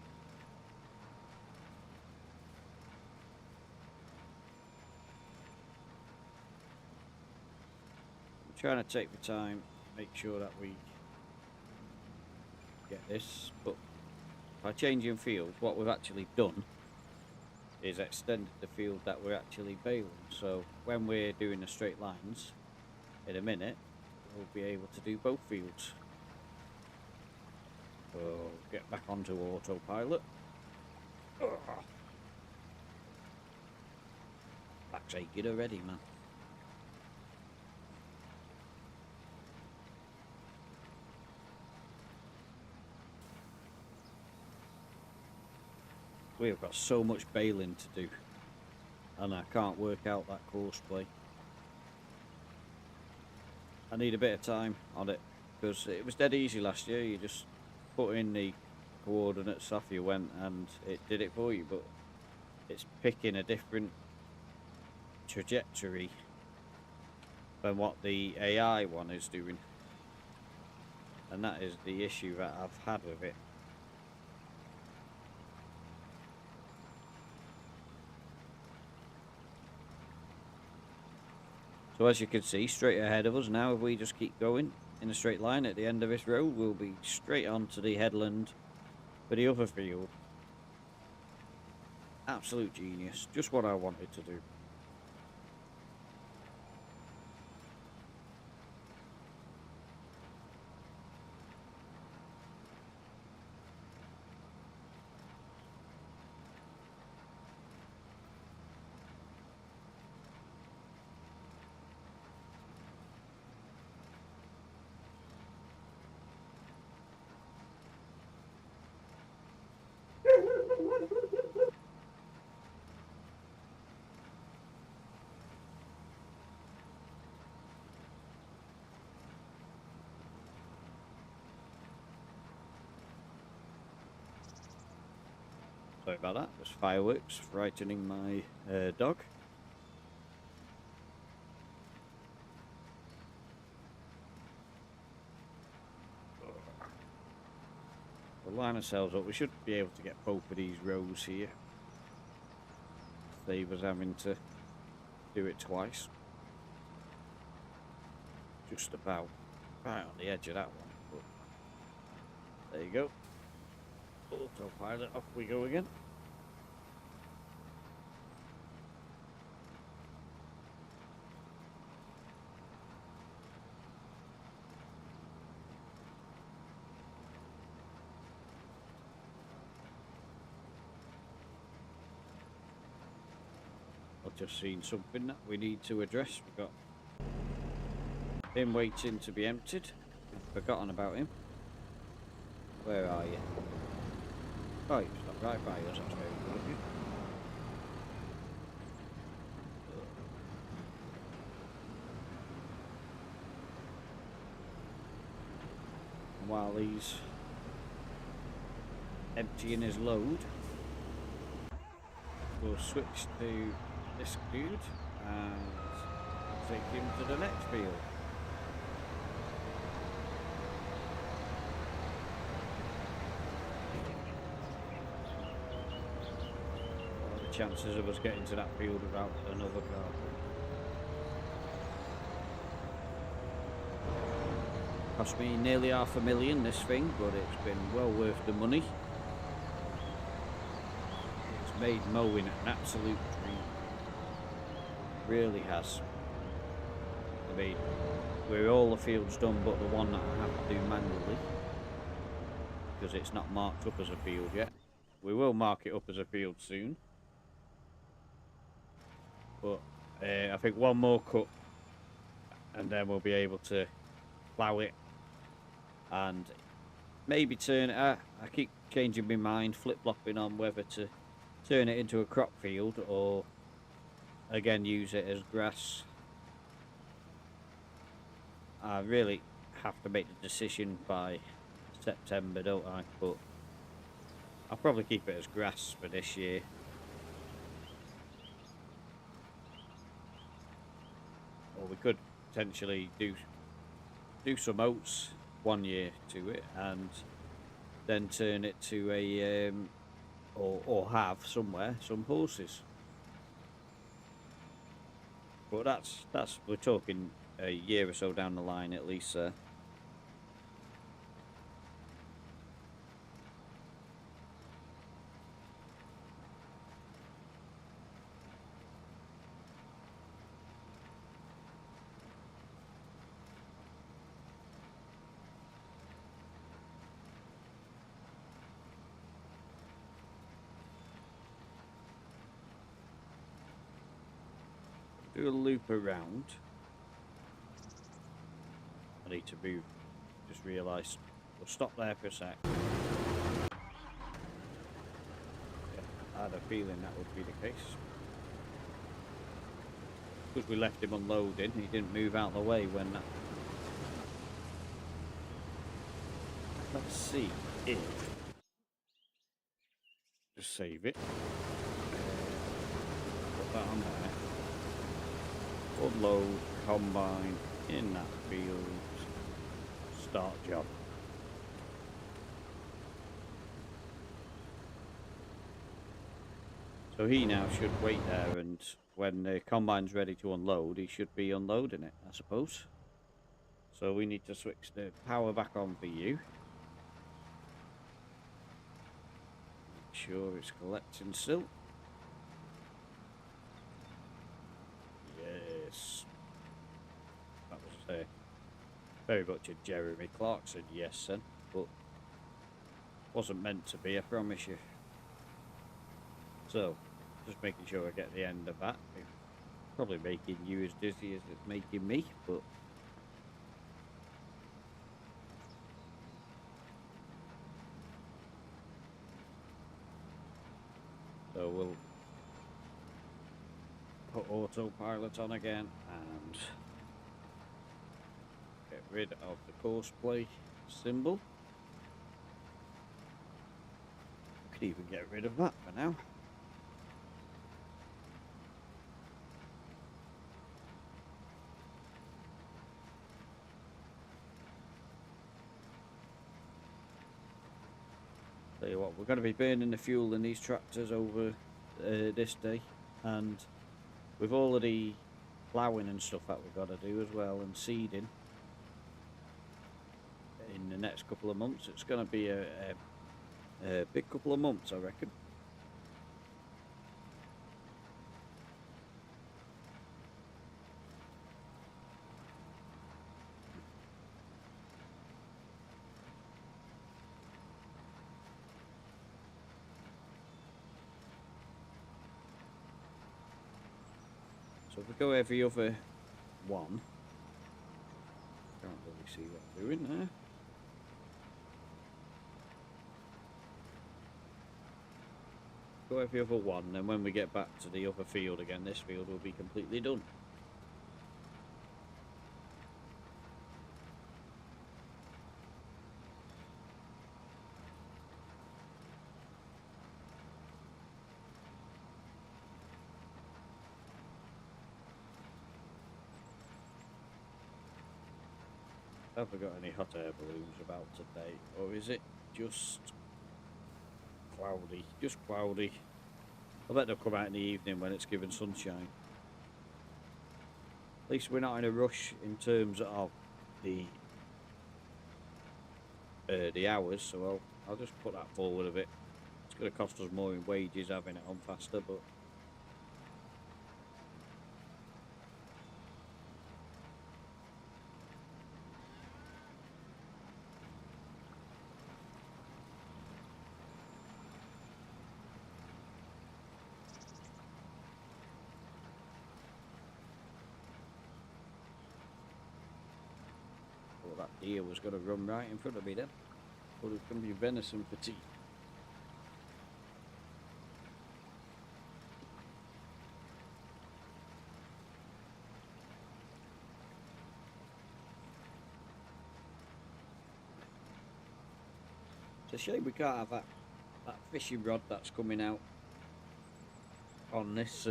Speaker 1: I'm trying to take the time, make sure that we get this, but by changing fields, what we've actually done is extended the field that we're actually baling. So when we're doing the straight lines, in a minute, we'll be able to do both fields. So get back onto autopilot. Back's aching already, man. We've got so much baling to do, and I can't work out that course play. I need a bit of time on it, because it was dead easy last year. You just put in the coordinates, off you went, and it did it for you, but it's picking a different trajectory than what the AI one is doing, and that is the issue that I've had with it. So as you can see, straight ahead of us now, if we just keep going in a straight line at the end of this road, we'll be straight onto the headland for the other field. Absolute genius, just what I wanted to do. Sorry about that, there's fireworks frightening my dog. We'll line ourselves up. We should be able to get both of these rows here. Save us having to do it twice. Just about right on the edge of that one. But there you go. Autopilot, off we go again. I've just seen something that we need to address. We've got him waiting to be emptied. I've forgotten about him. Where are you? Oh, you stopped right by us, that's very good of you. while he's emptying his load, we'll switch to this dude and take him to the next field. What are the chances of us getting to that field without another car? Cost me nearly $500,000 this thing, but it's been well worth the money. It's made mowing an absolute dream. Really has. I mean, we're all the fields done but the one that I have to do manually, because it's not marked up as a field yet. We will mark it up as a field soon, but I think one more cut and then we'll be able to plough it and maybe turn it. I keep changing my mind, flip-flopping on whether to turn it into a crop field or again use it as grass. I really have to make the decision by September, don't I? But I'll probably keep it as grass for this year. Or we could potentially do some oats one year to it and then turn it to a or have somewhere some horses. But that's we're talking a year or so down the line at least. Do a loop around. I need to move. Just realised. We'll stop there for a sec. Yeah, I had a feeling that would be the case. Because we left him unloading, he didn't move out of the way when that... Let's see if... Just save it. Put that on there. Unload, combine, in that field, start job. So he now should wait there, and when the combine's ready to unload, he should be unloading it, I suppose. So we need to switch the power back on for you. Make sure it's collecting still. Yes. That was very much a Jeremy Clarkson yes then, but wasn't meant to be, I promise you. So, just making sure I get the end of that. It's probably making you as dizzy as it's making me, but so we'll put autopilot on again and get rid of the course play symbol. Could even get rid of that for now. Tell you what, we're going to be burning the fuel in these tractors over this day, and with all of the ploughing and stuff that we've got to do as well, and seeding in the next couple of months, it's going to be a big couple of months, I reckon. So if we go every other one, can't really see what I'm doing there. Go every other one, then when we get back to the other field again, this field will be completely done. Have we got any hot air balloons about today, or is it just cloudy? Just cloudy. I bet they'll come out in the evening when it's given sunshine. At least we're not in a rush in terms of the hours, so I'll just put that forward a bit. It's going to cost us more in wages having it on faster, but well, that deer was going to run right in front of me then. But it's going to be venison for tea. It's a shame we can't have that fishing rod that's coming out on this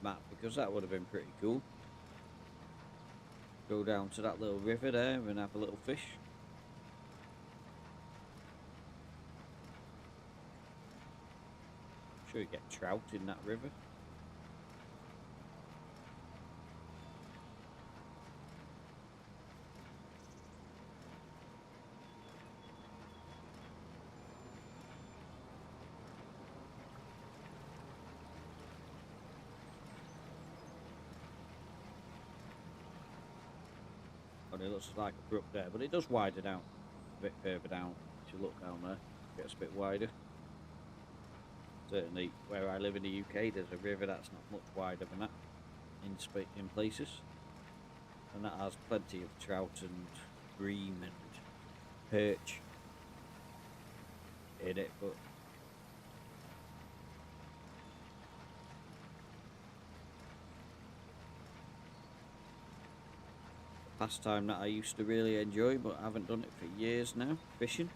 Speaker 1: map, because that would have been pretty cool. Go down to that little river there and have a little fish. I'm sure you get trout in that river. It looks like a brook there, but it does widen out a bit further down. If you look down there, it gets a bit wider. Certainly where I live in the UK, there's a river that's not much wider than that in places, and that has plenty of trout and bream and perch in it, but pastime that I used to really enjoy, but I haven't done it for years now, fishing.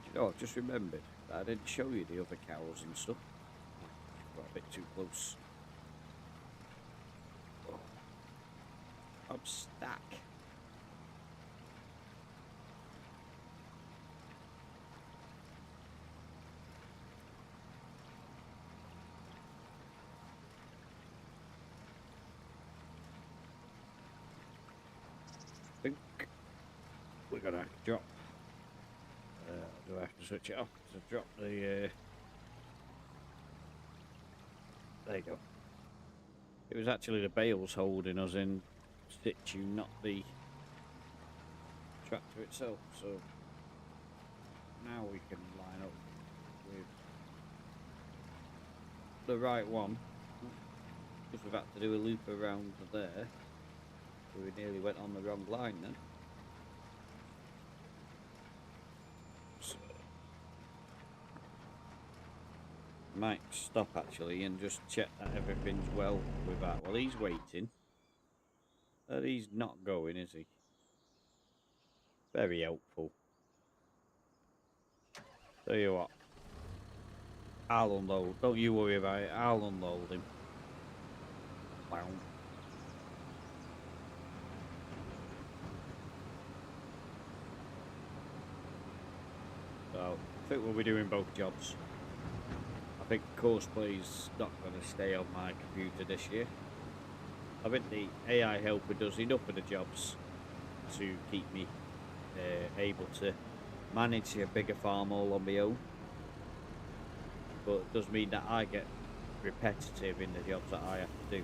Speaker 1: You know, I've just remembered that I didn't show you the other cows and stuff. Got a bit too close. Oh, I'm stuck. I think we're gonna have to drop. Do I have to switch it off to drop the? There you go. It was actually the bales holding us in situ, not the tractor itself. So now we can line up with the right one. Because we've had to do a loop around there. We nearly went on the wrong line then. So, might stop actually and just check that everything's well with that. Well, he's waiting. He's not going, is he? Very helpful. Tell you what, I'll unload. Don't you worry about it. I'll unload him. Wow. So, I think we'll be doing both jobs. I think Coursplay's not going to stay on my computer this year. I think the AI helper does enough of the jobs to keep me able to manage a bigger farm all on my own. But it does mean that I get repetitive in the jobs that I have to do.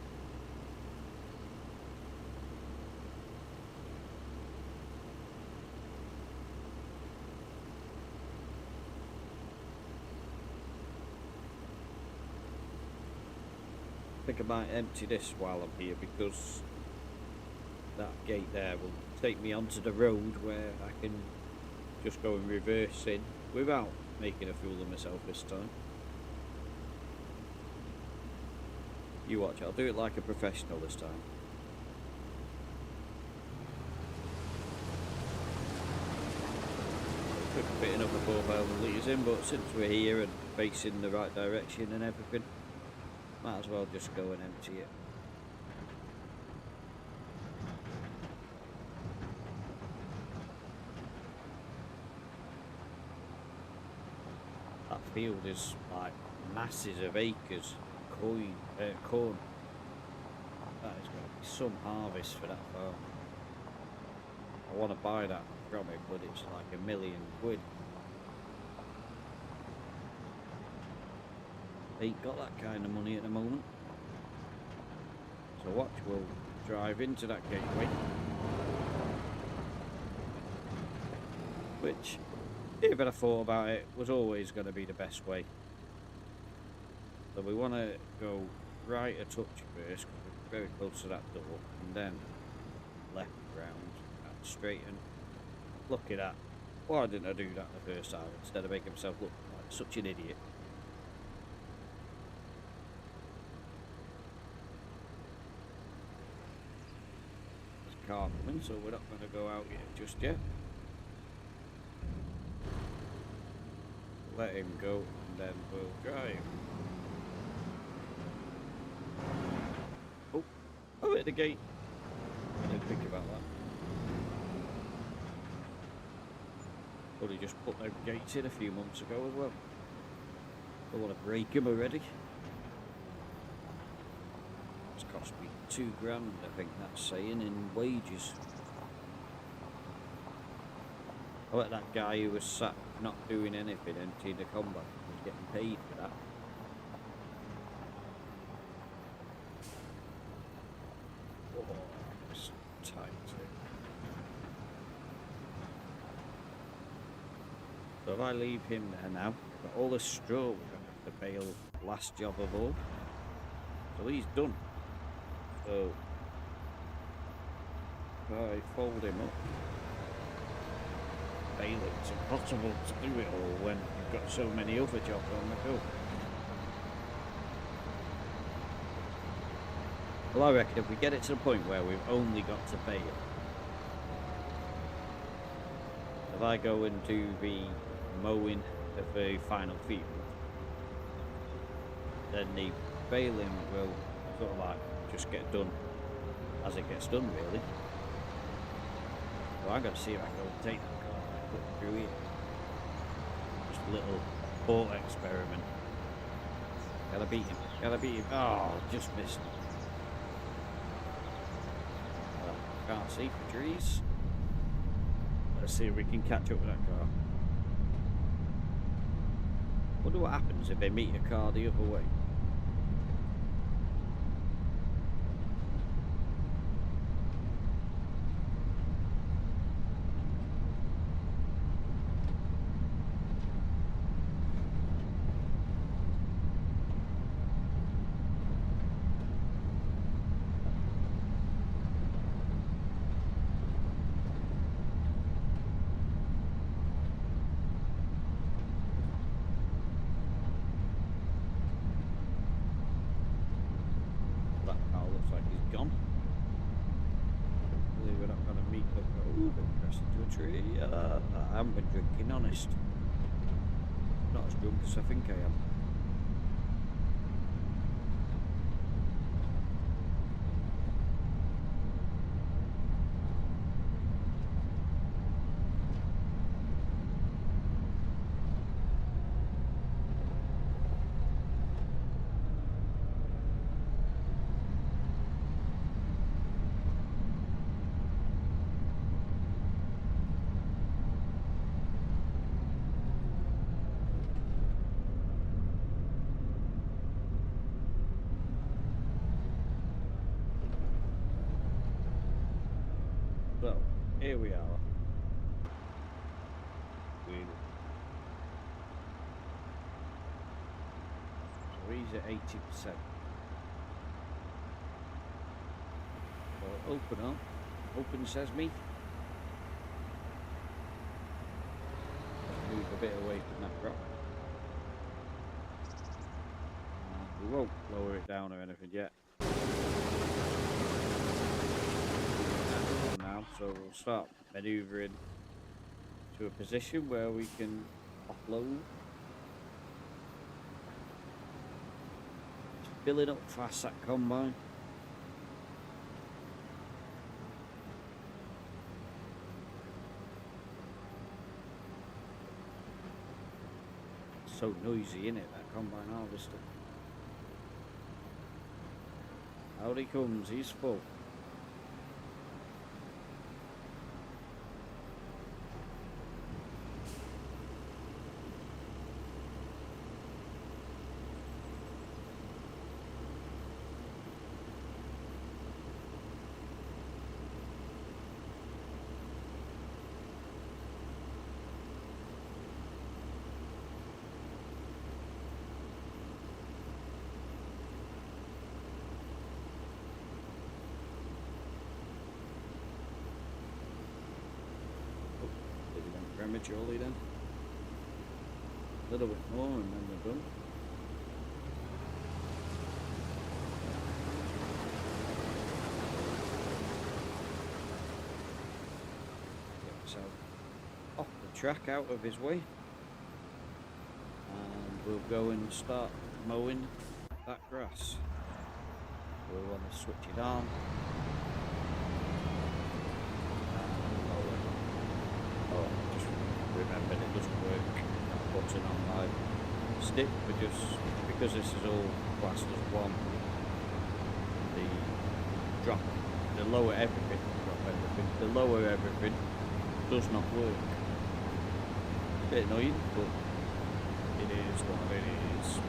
Speaker 1: I think I might empty this while I'm here, because that gate there will take me onto the road where I can just go and reverse in without making a fool of myself this time. You watch, I'll do it like a professional this time. Could fit another 4,000 litres in. building, but since we're here and facing the right direction and everything, might as well just go and empty it. That field is like masses of acres of corn. That is going to be some harvest for that farm. I want to buy that from him, but it's like £1,000,000. Ain't got that kind of money at the moment. So watch, we'll drive into that gateway, which, if I'd have thought about it, was always going to be the best way. So we want to go right a touch first, because we're very close to that door, and then left round and straighten. Look at that. Why didn't I do that the first time instead of making myself look like such an idiot? There's a car coming, so we're not going to go out yet just yet. Let him go and then we'll drive. Oh, I'm at the gate. I didn't think about that. Probably just put them gates in a few months ago as well. Don't want to break them already. It's cost me £2 grand, I think that's saying, in wages. I bet that guy who was sat not doing anything emptying the combat was getting paid for that. Oh, it's tight. So if I leave him there now, I've got all this straw we're going to have to bale, last job of all. So he's done. So if I fold him up, baling, it's impossible to do it all when you've got so many other jobs on the go. Well, I reckon if we get it to the point where we've only got to bale, if I go and do the mowing of the final field, then the baling will sort of like just get done as it gets done, really. So I'm going to see if I can go and take that car and put it through here. Just a little thought experiment. Gotta beat him. Gotta beat him. Oh, just missed. Well, can't see for trees. Let's see if we can catch up with that car. Wonder what happens if they meet a car the other way. I haven't been drinking, honest. Not as drunk as I think I am. So, here we are. So he's at 80%. So open up. Open sesame. Move a bit away from that rock. We won't lower it down or anything yet. Now, so we'll start maneuvering to a position where we can offload filling up fast, that combine. So noisy, innit, that combine harvester. Out he comes, he's full. Prematurely then. A little bit more and then we're done. So off the track, out of his way, and we'll go and start mowing that grass. We'll want to switch it on. Remembered it doesn't work, that button on my stick, because this is all classed as one. The lower everything does not work. A bit annoying, but it is what it is.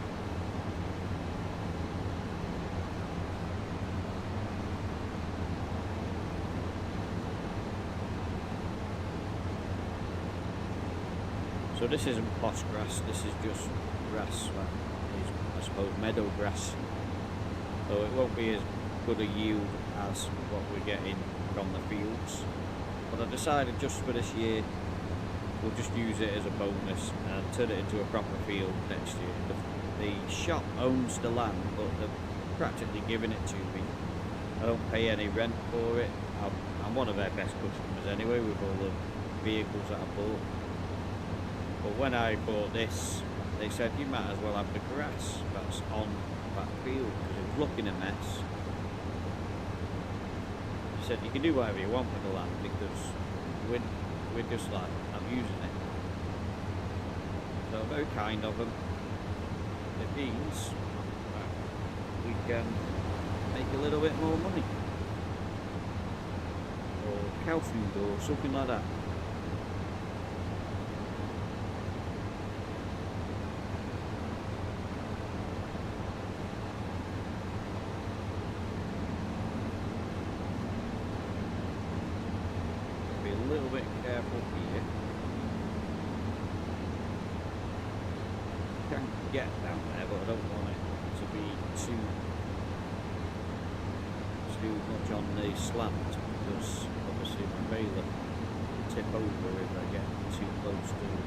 Speaker 1: So this isn't posh grass, this is just grass that is, I suppose, meadow grass. So it won't be as good a yield as what we're getting from the fields. But I decided just for this year, we'll just use it as a bonus and turn it into a proper field next year. The shop owns the land, but they're practically giving it to me. I don't pay any rent for it. I'm one of their best customers anyway, with all the vehicles that I bought. But when I bought this, they said you might as well have the grass that's on that field because it's looking a mess. They said you can do whatever you want with the land because we're just like not using it. So very kind of them. It means we can make a little bit more money, or cow food or something like that. A little bit careful here. Can get down there, but I don't want it to be too much on the slant because obviously my baler will tip over if I get too close to it.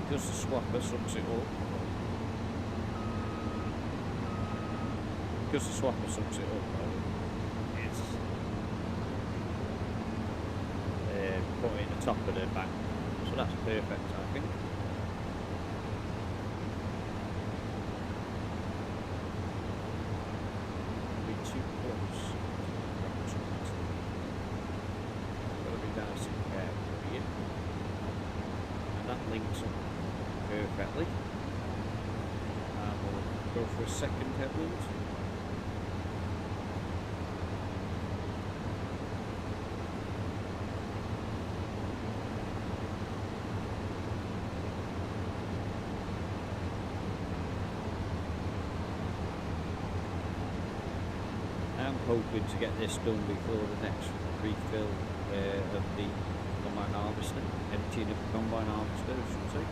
Speaker 1: Because the swapper sucks it up. Because the swapper sucks it up, it's put it at the top of the back, so that's perfect, I think. Be too close. Gotta be nice and careful here, and that links up perfectly. And we'll go for a second headland. Hoping to get this done before the next refill of the combine harvester, emptying of the combine harvester, I should say.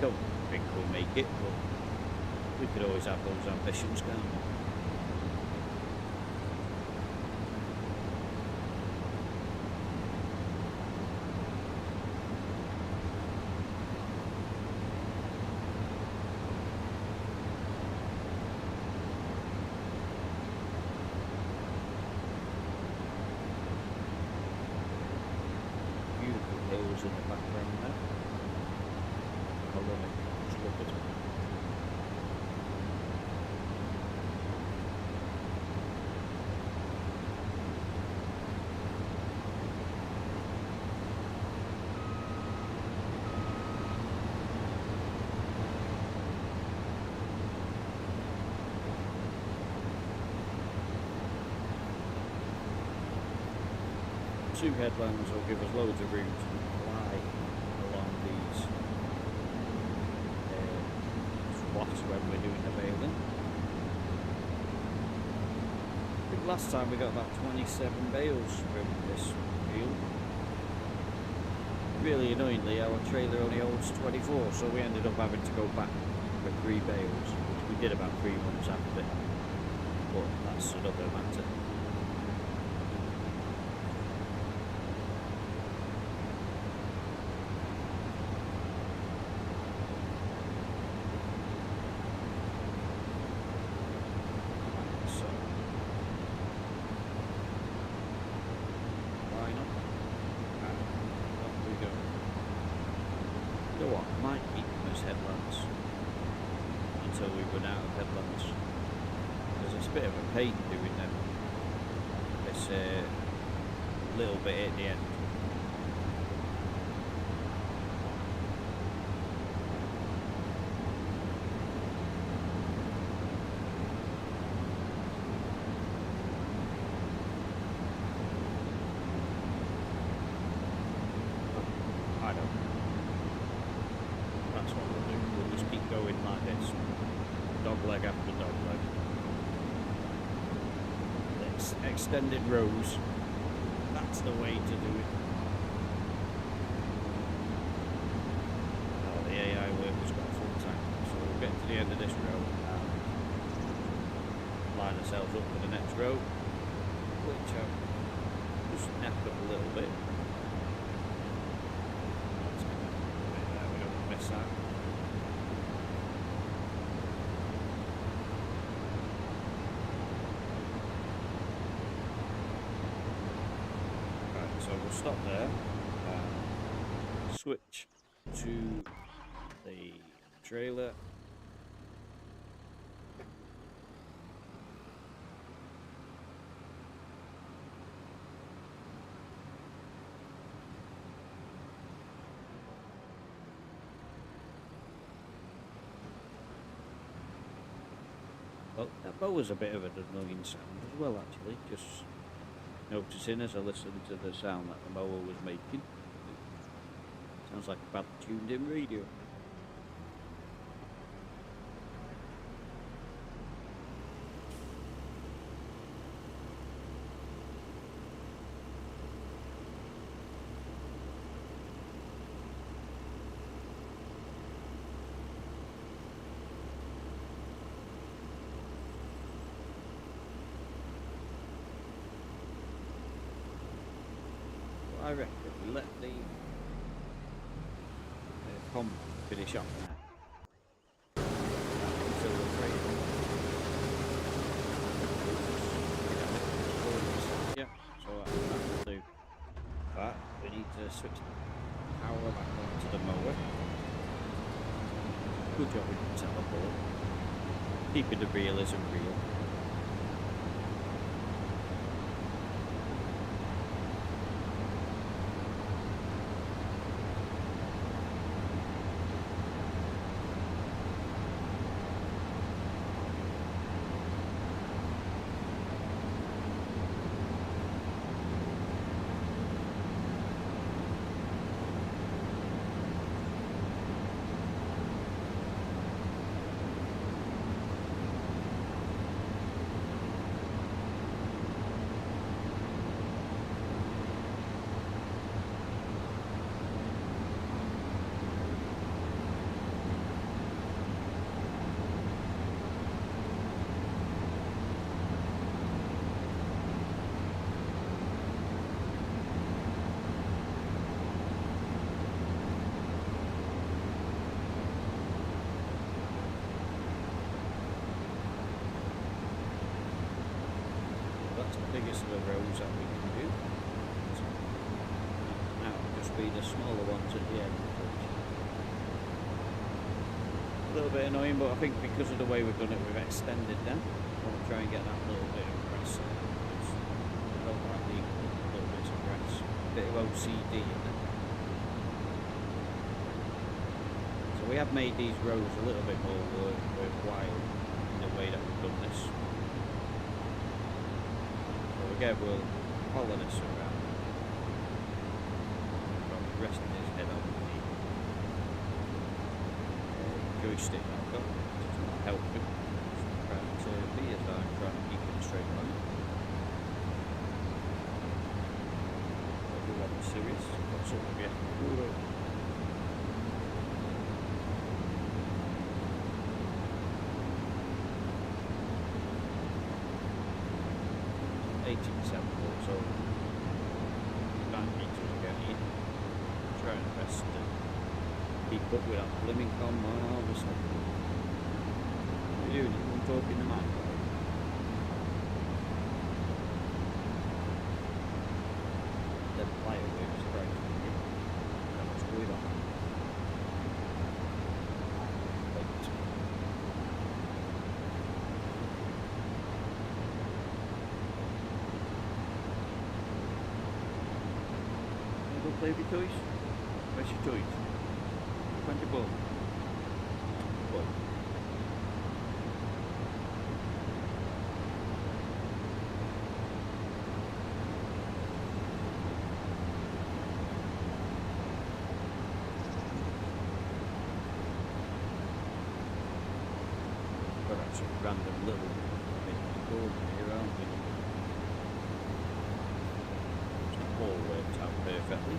Speaker 1: Don't think we'll make it, but we could always have those ambitions, can't we? Beautiful hills in the background there. Hold on, just look at it. Two headlands will give us loads of room to fly along these spots when we're doing the bailing. I think last time we got about 27 bales from this field. Really annoyingly, our trailer only holds 24, so we ended up having to go back for 3 bales, which we did about 3 months after. But that's another matter. Headlands until we run out of headlands, because it's a bit of a pain doing them. It's a little bit at the end. I don't know. That's what we'll do. We'll just keep going like this. Dog leg after dog leg. Extended rows. That's the way to do it. Oh, the AI worker's got a full tank. So we'll get to the end of this row and line ourselves up for the next row, which I've just napped up a little bit. That. Right, so we'll stop there and switch to the trailer. Well, that bow was a bit of an annoying sound as well, actually. Just noticing as I listened to the sound that the mower was making. Sounds like a bad tuned in radio. I reckon we let the pump finish off now. Until the train. Yeah, so that will do. But we need to switch the power back on to the mower. Good job we didn't teleport. Keeping the realism real. be the smaller ones at the end. A little bit annoying, but I think because of the way we've done it, we've extended them. I want to try and get that little bit of grass in there, because I don't like leaving little bits of grass. A bit of OCD in there. So we have made these rows a little bit more worthwhile in the way that we've done this. So again, we'll follow this around. Resting his head on the joystick that I've got. It's not helping. It's trying to be as I'm trying to keep it a straight line. Everyone serious. Got something yet. Ooh. 80% full, so 9 meters again. Trying to best to keep up with that blimmin' combine, obviously. What are you doing? You talking to man? The player waves right from you. How much going on? You go play with your toys? Where's your toys? Find your ball. Ball. Got actually random little bits of gold here, aren't we? It's not all worked out perfectly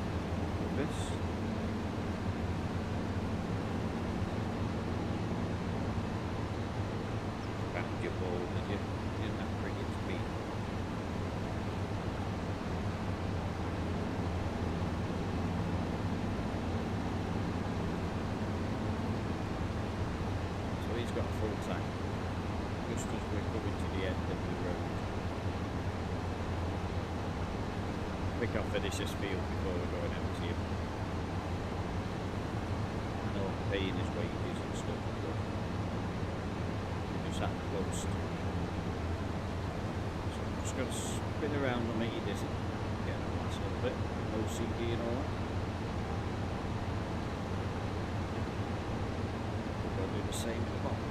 Speaker 1: with this. Your ball, did you? You didn't have to bring it to me. So he's got a full tank, just as we're coming to the end of the road. I think I'll finish this field before we're going empty. I know I'm paying his wages and stuff, but that close. So I'm just going to spin around and make you dizzy. Get a nice little bit. OCD and all that. We're going to do the same at the bottom.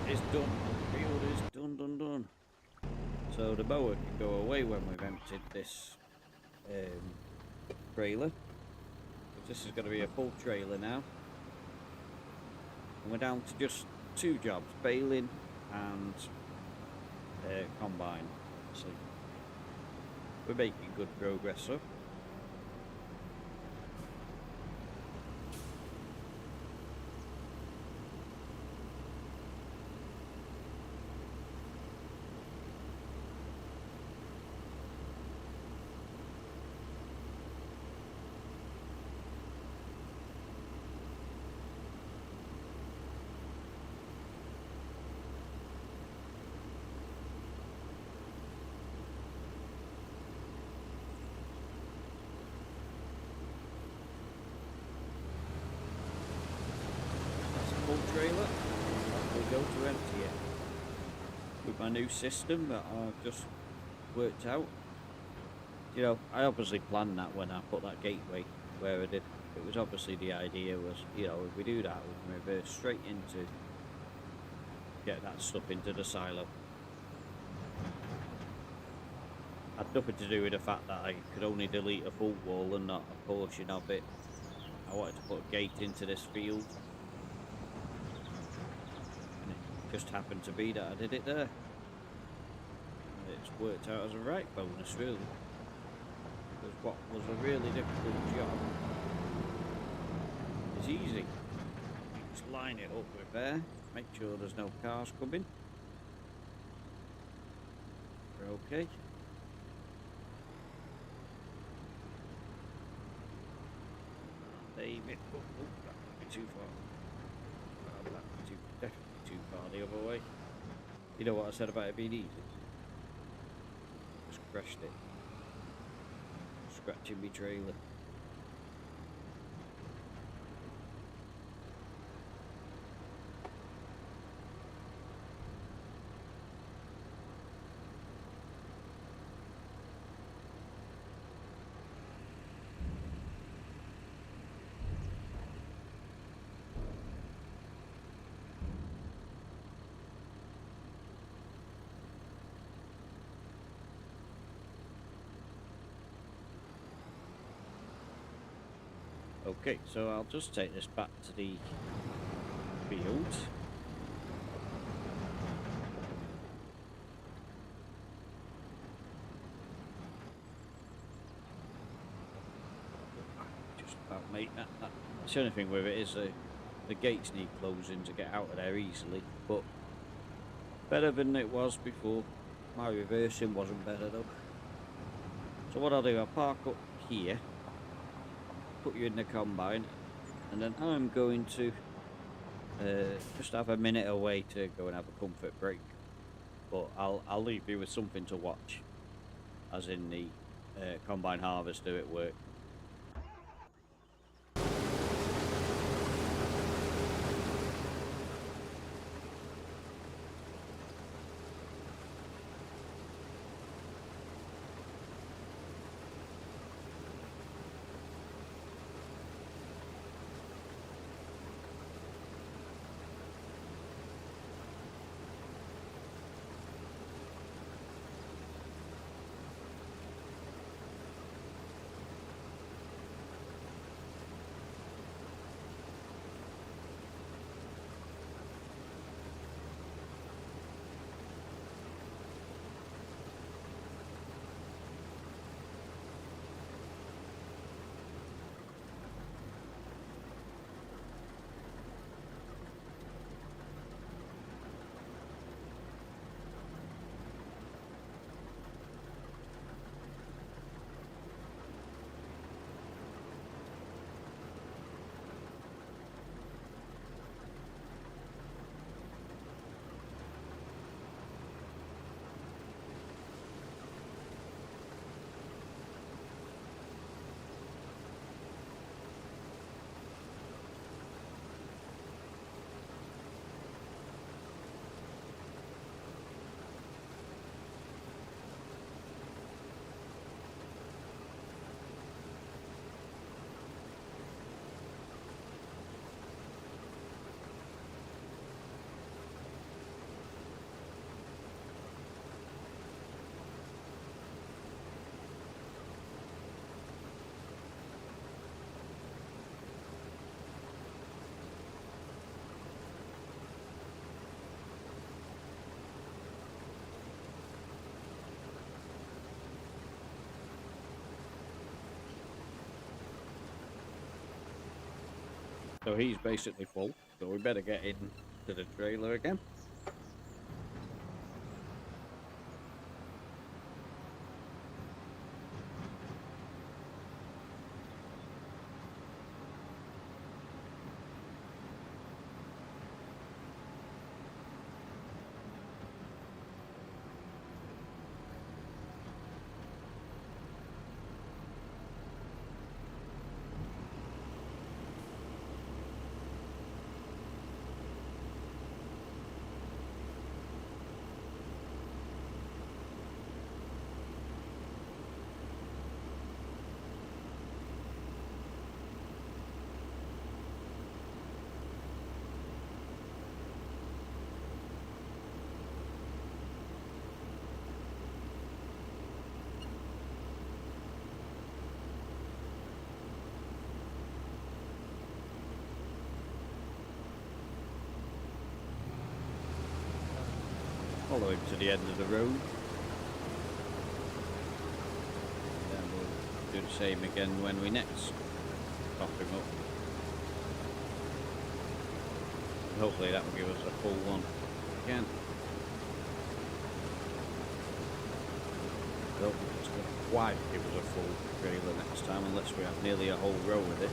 Speaker 1: Is done. The field is done. So the mower can go away when we've emptied this trailer. This is going to be a full trailer now. And we're down to just 2 jobs, baling and combine. So we're making good progress, so. Trailer, we go to empty it with my new system that I've just worked out. You know, I obviously planned that when I put that gateway where I did. It was obviously the idea was, you know, if we do that, we can reverse straight into get that stuff into the silo. Had nothing to do with the fact that I could only delete a full wall and not a portion of it. I wanted to put a gate into this field. Just happened to be that I did it there. And it's worked out as a right bonus, really. Because what was a really difficult job is easy. It's line it up with there. Make sure there's no cars coming. We're okay. Leave it. Oh, that might be too far. That might be definitely too far the other way. You know what I said about it being easy? Just crashed it. Scratching my trailer. Okay, so I'll just take this back to the field. Just about make that. That's the only thing with it is the gates need closing to get out of there easily, but better than it was before. My reversing wasn't better though. So what I'll do, I'll park up here. Put you in the combine, and then I'm going to just have a minute away to go and have a comfort break, but I'll leave you with something to watch, as in the combine harvester at work. So he's basically full, so we better get in to the trailer again. Follow him to the end of the road. Then we'll do the same again when we next pop him up. Hopefully that will give us a full one again. I don't think it's going to quite give us a full trailer next time unless we have nearly a whole row of this.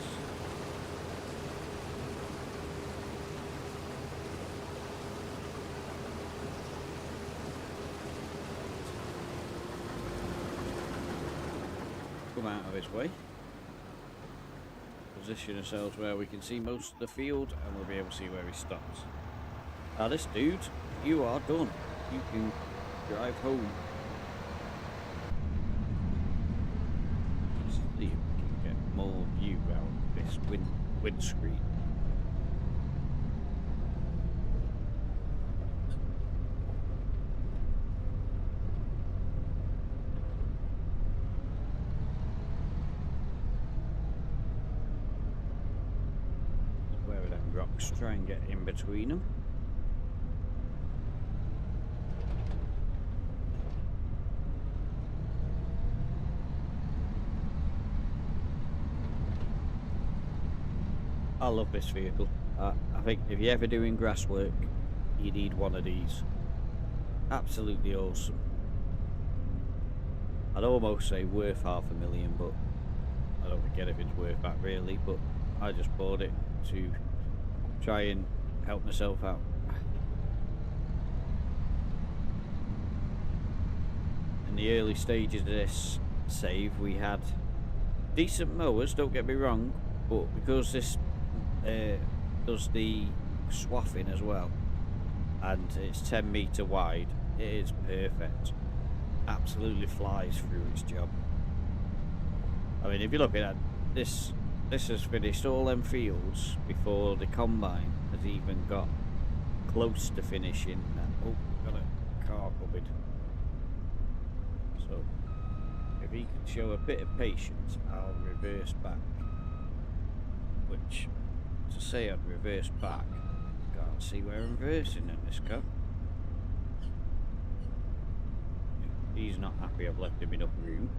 Speaker 1: Come out of his way. Position ourselves where we can see most of the field and we'll be able to see where he stops. Now this dude, you are done. You can drive home. Let's see if we can get more view out of this windscreen. Rocks, try and get in between them. I love this vehicle. I think if you're ever doing grass work, you need one of these. Absolutely awesome. I'd almost say worth $500,000, but I don't think anything's worth that really, but I just bought it to try and help myself out. In the early stages of this save we had decent mowers, don't get me wrong, but because this does the swathing as well and it's 10 metre wide, it is perfect. Absolutely flies through its job. I mean, if you're looking at this has finished all them fields before the combine has even got close to finishing. Oh, we've got a car coming. So, if he can show a bit of patience, I'll reverse back. Which, to say I'd reverse back, can't see where I'm reversing in this car. He's not happy I've left him enough room.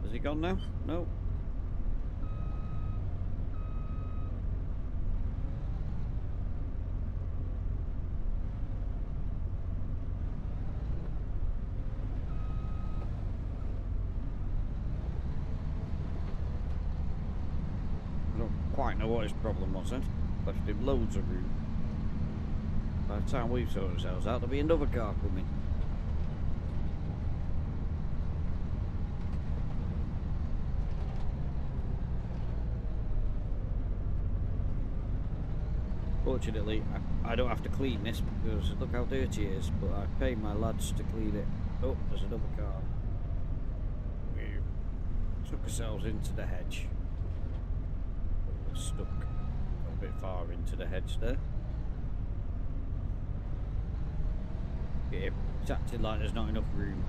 Speaker 1: Has he gone now? No. Quite know what his problem was then. Left him loads of room. By the time we've sorted ourselves out, there'll be another car coming. Fortunately, I don't have to clean this because look how dirty it is, but I paid my lads to clean it. Oh, there's another car. We took ourselves into the hedge. Stuck a bit far into the hedge there. It's acting like there's not enough room.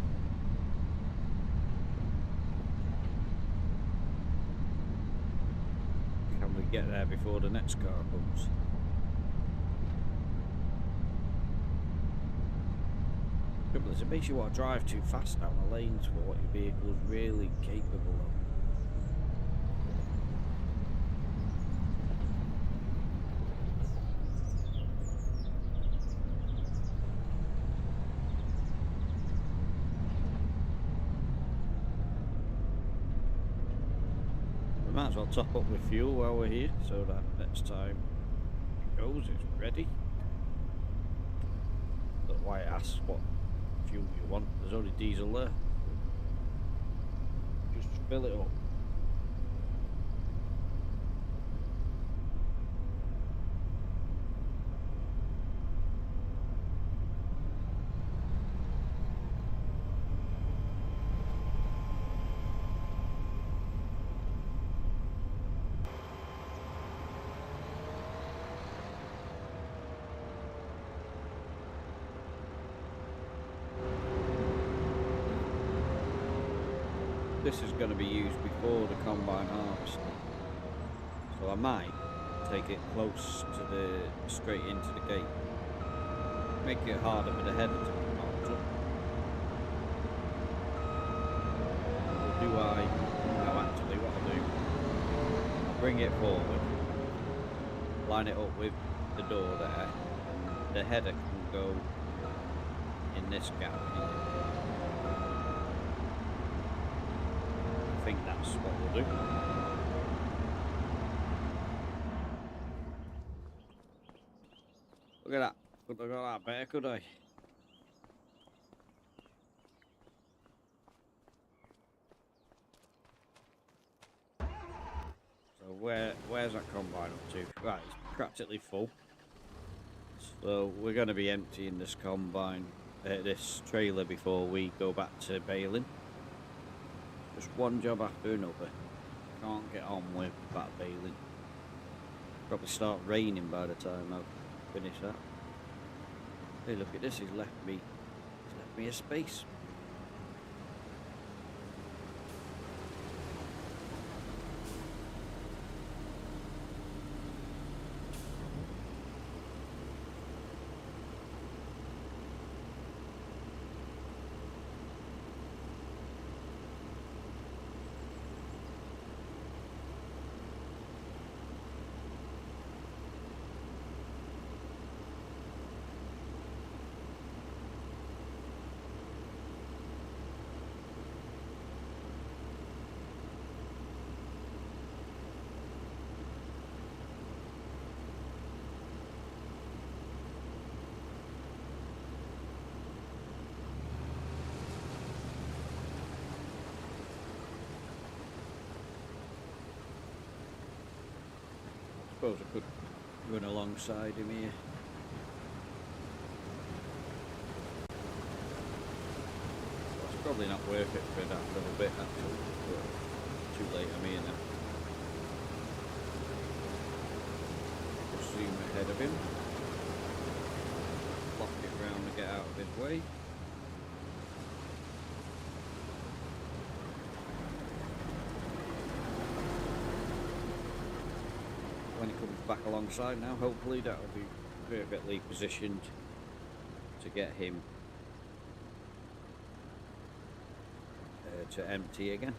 Speaker 1: Can we get there before the next car comes? Trouble is, it makes you want to drive too fast down the lanes for what your vehicle's really capable of. Might as well top up with fuel while we're here so that next time it goes, it's ready. That's why it asks what fuel you want. There's only diesel there. Just fill it up. This is going to be used before the combine harvest, so I might take it close to the straight into the gate, make it harder for the header to be marked up. Or do I? No, actually, what I'll do, I'll bring it forward, line it up with the door there, and the header can go in this gap here. I think that's what we'll do. Look at that. Could have got that better, could I? So where's that combine up to? Right, it's practically full. So we're going to be emptying this combine, this trailer before we go back to baling. Just one job after another. Can't get on with that baling. Probably start raining by the time I've finished that. Hey, look at this. He's left me a space. Suppose I could run alongside him here. Well, it's probably not worth it for that little bit actually, but too late I'm here now. Just zoom ahead of him. Lock it round to get out of his way. When he comes back alongside now, hopefully that'll be perfectly positioned to get him to empty again.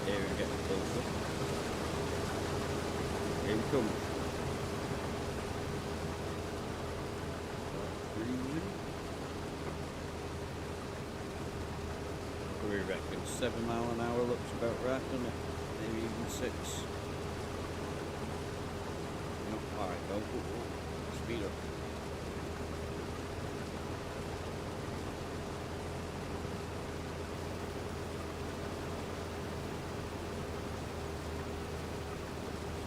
Speaker 1: Here we get closer. Here we come. We reckon 7 miles an hour looks about right, doesn't it? Maybe even 6. No, alright, go. Speed up.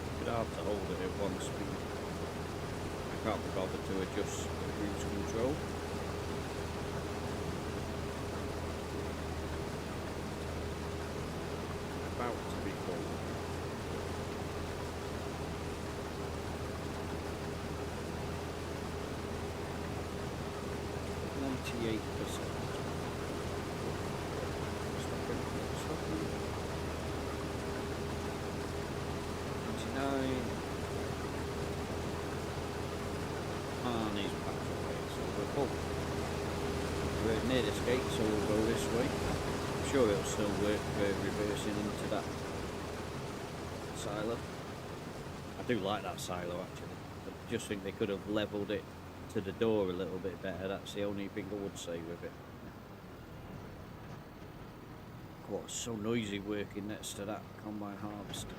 Speaker 1: It's a bit hard to hold it at one speed. I can't be bothered to adjust the cruise control. About to be full. 98%. Stopping. 99. And he's back away, so we're full. We're near this gate, so we'll go this way. I'm sure it'll still work for reversing into that silo. I do like that silo actually. I just think they could have levelled it to the door a little bit better. That's the only thing I would say with it. God, it's so noisy working next to that combine harvester.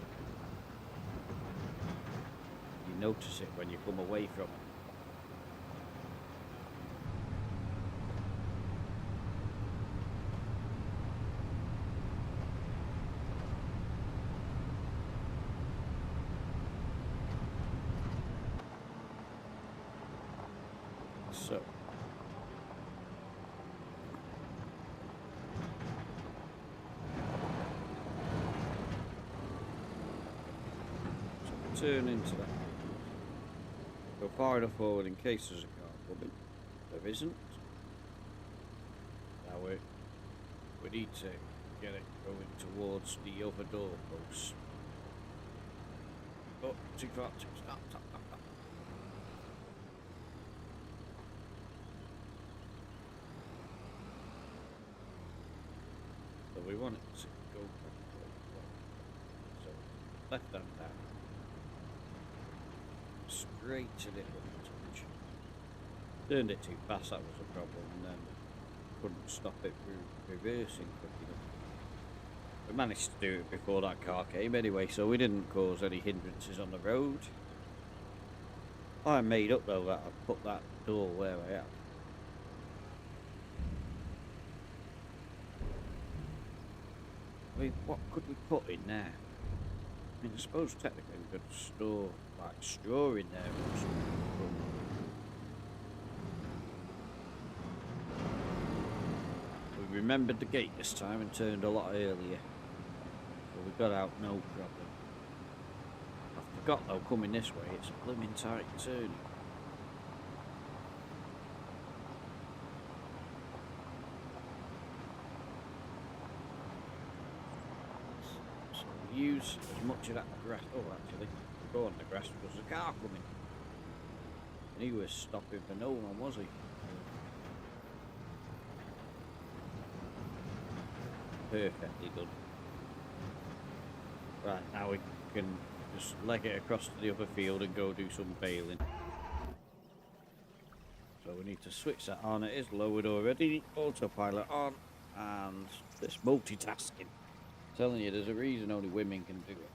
Speaker 1: You notice it when you come away from it. So turn into that. Go far enough forward in case there's a car coming. There isn't. Now we need to get it going towards the other door post. Oh, too far. Stop. we want it to go so left hand down, straight to the touch. Turned it too fast, that was a problem, and then couldn't stop it reversing quick enough. We managed to do it before that car came anyway, so we didn't cause any hindrances on the road. I made up though that I put that door where I am. I mean, what could we put in there? I mean, I suppose technically we could store like straw in there or something. We remembered the gate this time and turned a lot earlier. So we got out no problem. I forgot though, coming this way, it's a blooming tight turn. Use as much of that grass. Oh, actually, we'll go on the grass because there's a car coming. And he was stopping for no one, was he? Perfectly done. Right, now we can just leg it across to the other field and go do some baling. So we need to switch that on. It is lowered already. Autopilot on. And this multitasking. Telling you, there's a reason only women can do it.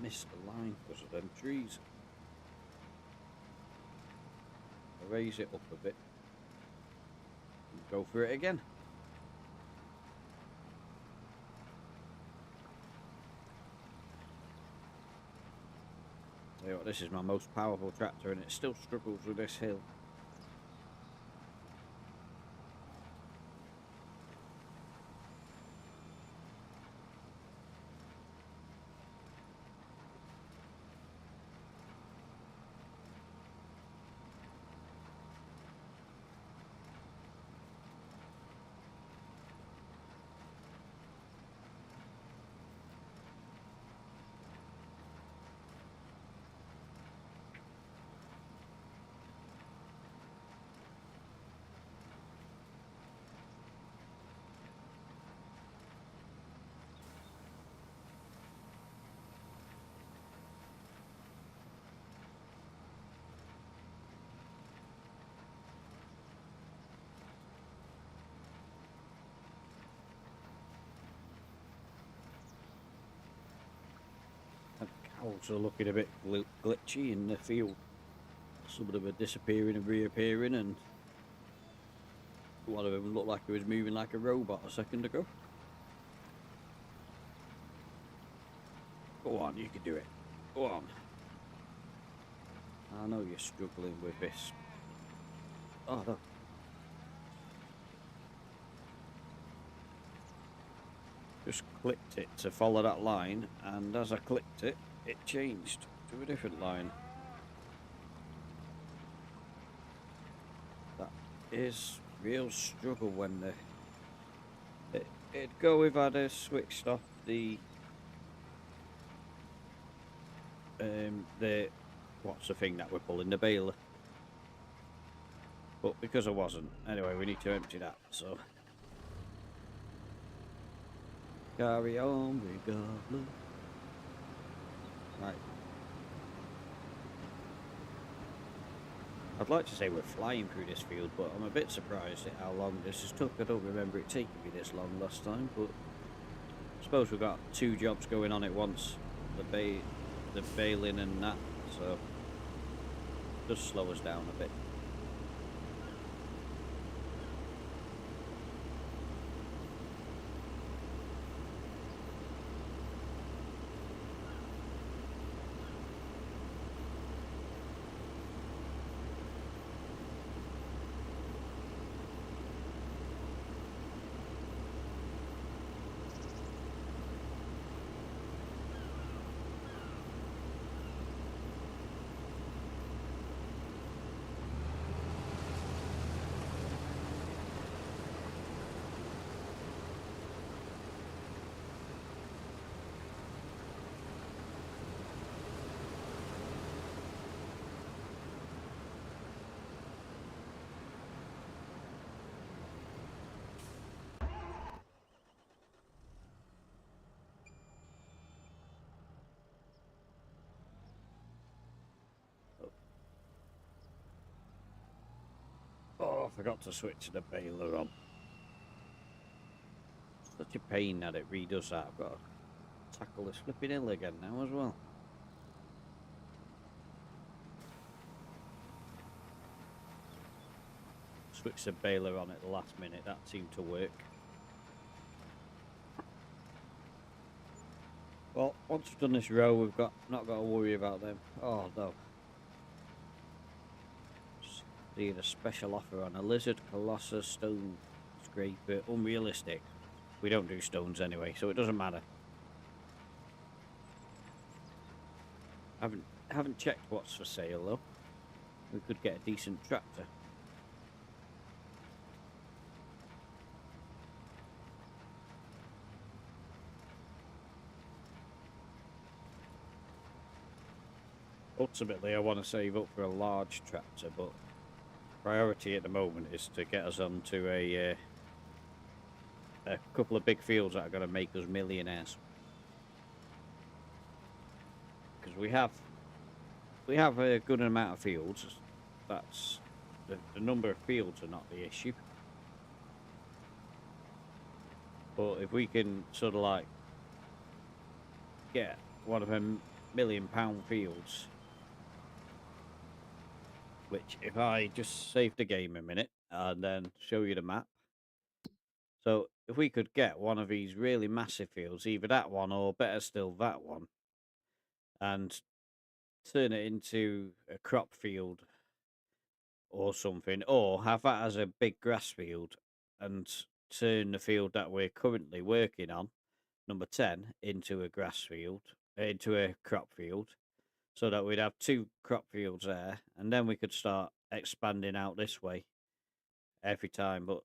Speaker 1: Missed the line because of them trees. I'll raise it up a bit and go for it again. Tell you what, this is my most powerful tractor and it still struggles with this hill. Also looking a bit glitchy in the field. Some of them are disappearing and reappearing, and one of them looked like it was moving like a robot a second ago. Go on, you can do it. Go on. I know you're struggling with this. Oh, no. Just clicked it to follow that line, and as I clicked it, it changed to a different line. That is real struggle when it'd go if I'd switched off the what's the thing that we're pulling, the baler. But because I wasn't, anyway, we need to empty that, so carry on regardless. Right. I'd like to say we're flying through this field, but I'm a bit surprised at how long this has took. I don't remember it taking me this long last time, but I suppose we've got two jobs going on at once. The baling and that, so it does slow us down a bit. Oh, I forgot to switch the baler on. Such a pain that it redoes that. I've got to tackle this flipping hill again now as well. Switch the baler on at the last minute, that seemed to work. Well, once we've done this row, we've not got to worry about them. Oh no. Seeing a special offer on a lizard, colossus, stone scraper, unrealistic. We don't do stones anyway, so it doesn't matter. Haven't checked what's for sale though. We could get a decent tractor. Ultimately, I want to save up for a large tractor, but priority at the moment is to get us onto a couple of big fields that are going to make us millionaires. Because we have a good amount of fields. That's the number of fields are not the issue. But if we can sort of like get one of them £1 million fields, which if I just save the game a minute and then show you the map. So if we could get one of these really massive fields, either that one or better still that one, and turn it into a crop field or something, or have that as a big grass field and turn the field that we're currently working on, number 10, into a grass field, into a crop field, so that we'd have 2 crop fields there, and then we could start expanding out this way every time. But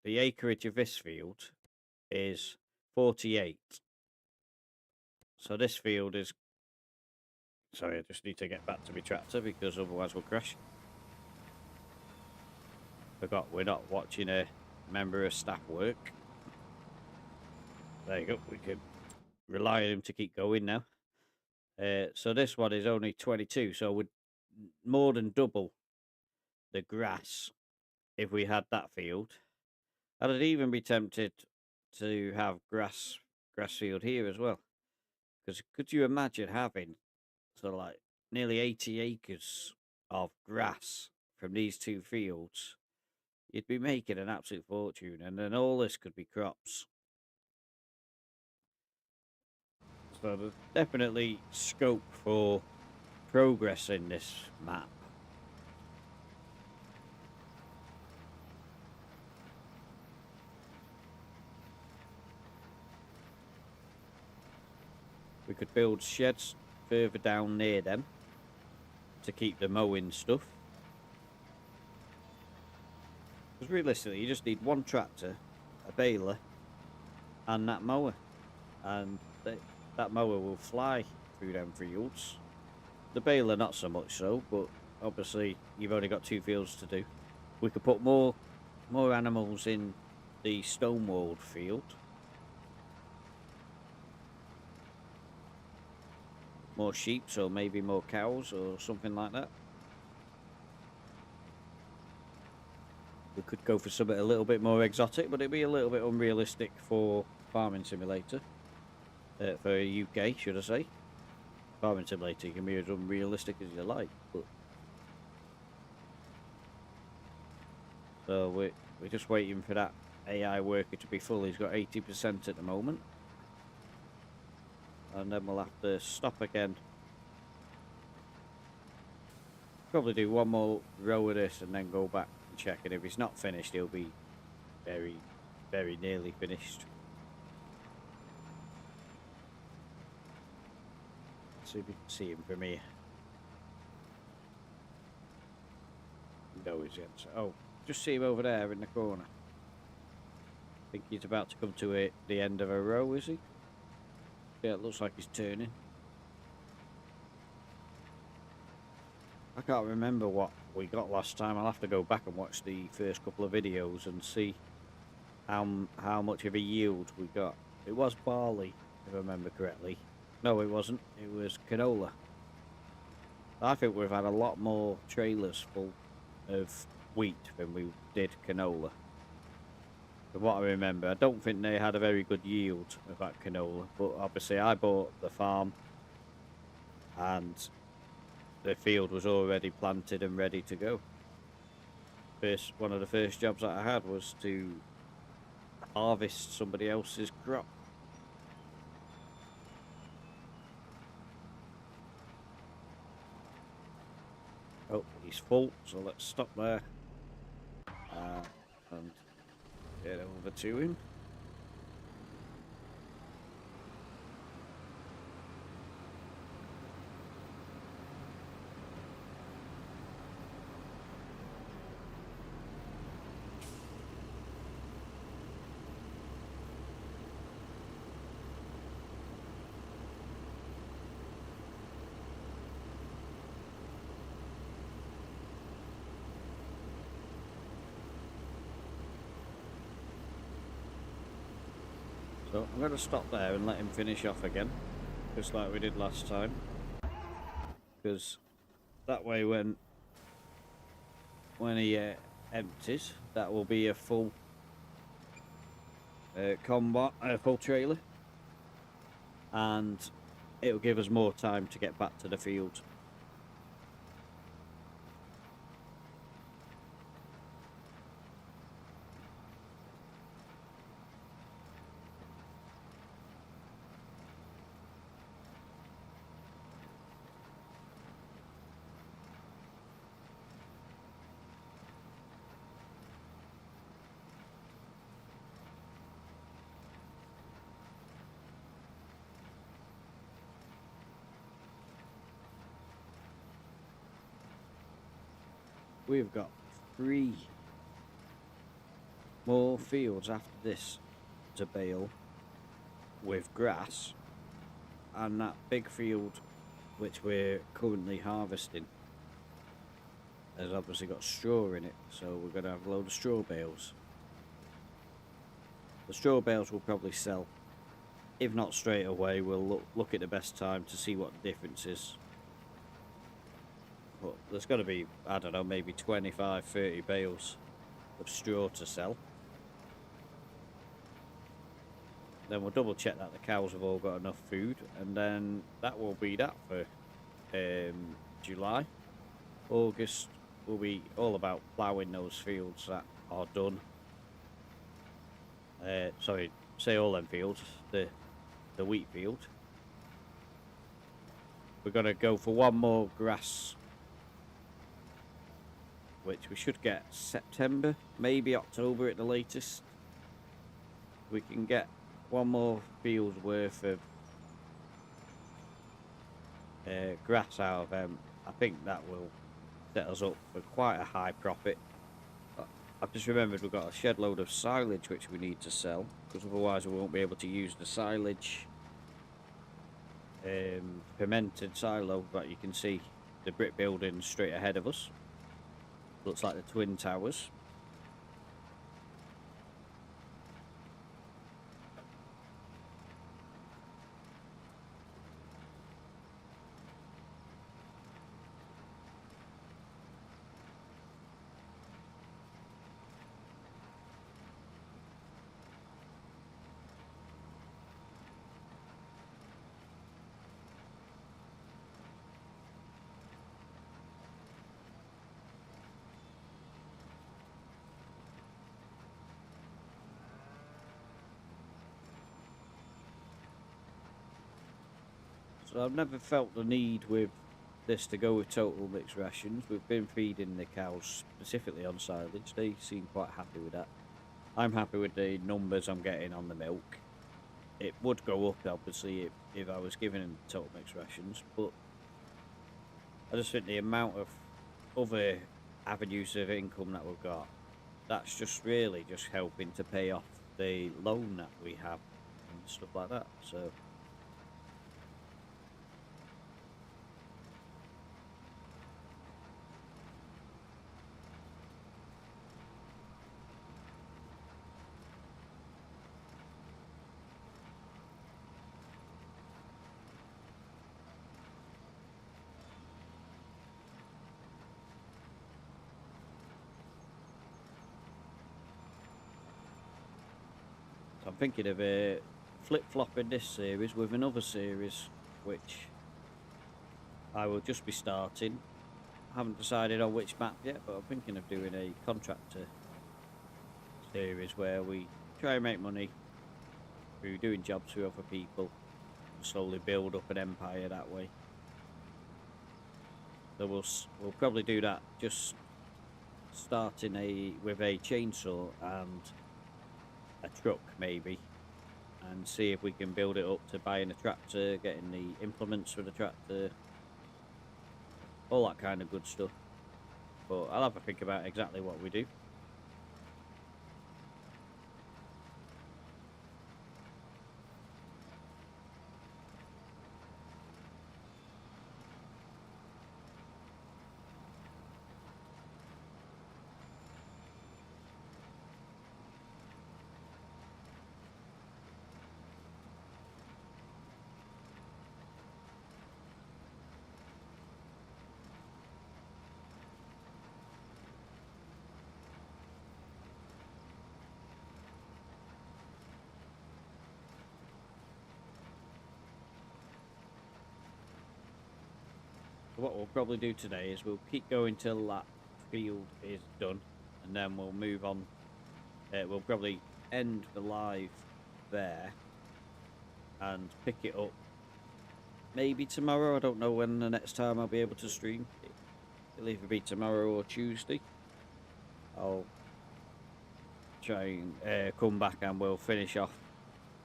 Speaker 1: the acreage of this field is 48. So this field is... Sorry, I just need to get back to my tractor because otherwise we'll crash. Forgot we're not watching a member of staff work. There you go, we can rely on him to keep going now. So this one is only 22, so we'd more than double the grass if we had that field. I'd even be tempted to have grass field here as well. Because could you imagine having sort of like nearly 80 acres of grass from these 2 fields? You'd be making an absolute fortune, and then all this could be crops. So there's definitely scope for progress in this map. We could build sheds further down near them to keep the mowing stuff. Because realistically, you just need one tractor, a baler, and that mower. And that mower will fly through them fields. The baler not so much so, but obviously you've only got 2 fields to do. We could put more animals in the stone walled field. More sheep, so maybe more cows or something like that. We could go for something a little bit more exotic, but it'd be a little bit unrealistic for Farming Simulator. For UK, should I say. Farming simulator can be as unrealistic as you like, but so we're just waiting for that AI worker to be full. He's got 80% at the moment, and then we'll have to stop again. Probably do one more row of this and then go back and check it. If he's not finished, he'll be very, very nearly finished. See if you can see him from here. No, he's in. Oh, just see him over there in the corner. I think he's about to come to the end of a row, is he? Yeah, it looks like he's turning. I can't remember what we got last time. I'll have to go back and watch the first couple of videos and see how much of a yield we got. It was barley, if I remember correctly. No, it wasn't. It was canola. I think we've had a lot more trailers full of wheat than we did canola. From what I remember, I don't think they had a very good yield of that canola, but obviously I bought the farm and the field was already planted and ready to go. One of the first jobs that I had was to harvest somebody else's crop. Oh, he's full, so let's stop there and get over to him. So I'm going to stop there and let him finish off again, just like we did last time, because that way when he empties, that will be a full full trailer, and it'll give us more time to get back to the field. We've got 3 more fields after this to bale with grass, and that big field which we're currently harvesting has obviously got straw in it, so we're going to have a load of straw bales. The straw bales will probably sell, if not straight away. We'll look at the best time to see what the difference is. But there's got to be, I don't know, maybe 25, 30 bales of straw to sell. Then we'll double check that the cows have all got enough food, and then that will be that for July. August will be all about ploughing those fields that are done. Sorry, say all them fields, the wheat field. We're going to go for one more grass, which we should get September, maybe October at the latest. We can get one more field's worth of grass out of them. I think that will set us up for quite a high profit. I've just remembered we've got a shed load of silage which we need to sell, because otherwise we won't be able to use the silage fermented silo that you can see the brick building straight ahead of us. Looks like the Twin Towers. So I've never felt the need with this to go with total mixed rations. We've been feeding the cows specifically on silage. They seem quite happy with that. I'm happy with the numbers I'm getting on the milk. It would go up, obviously, if I was giving them total mixed rations, but I just think the amount of other avenues of income that we've got, that's just really just helping to pay off the loan that we have and stuff like that. So I'm thinking of flip-flopping this series with another series, which I will just be starting. I haven't decided on which map yet, but I'm thinking of doing a contractor series where we try and make money through doing jobs for other people and slowly build up an empire that way. So we'll probably do that, just starting with a chainsaw and a truck maybe, and see if we can build it up to buying a tractor, getting the implements for the tractor, all that kind of good stuff. But I'll have a think about exactly what we do. What we'll probably do today is we'll keep going till that field is done, and then we'll move on. We'll probably end the live there and pick it up maybe tomorrow. I don't know when the next time I'll be able to stream. It'll either be tomorrow or Tuesday. I'll try and come back and we'll finish off.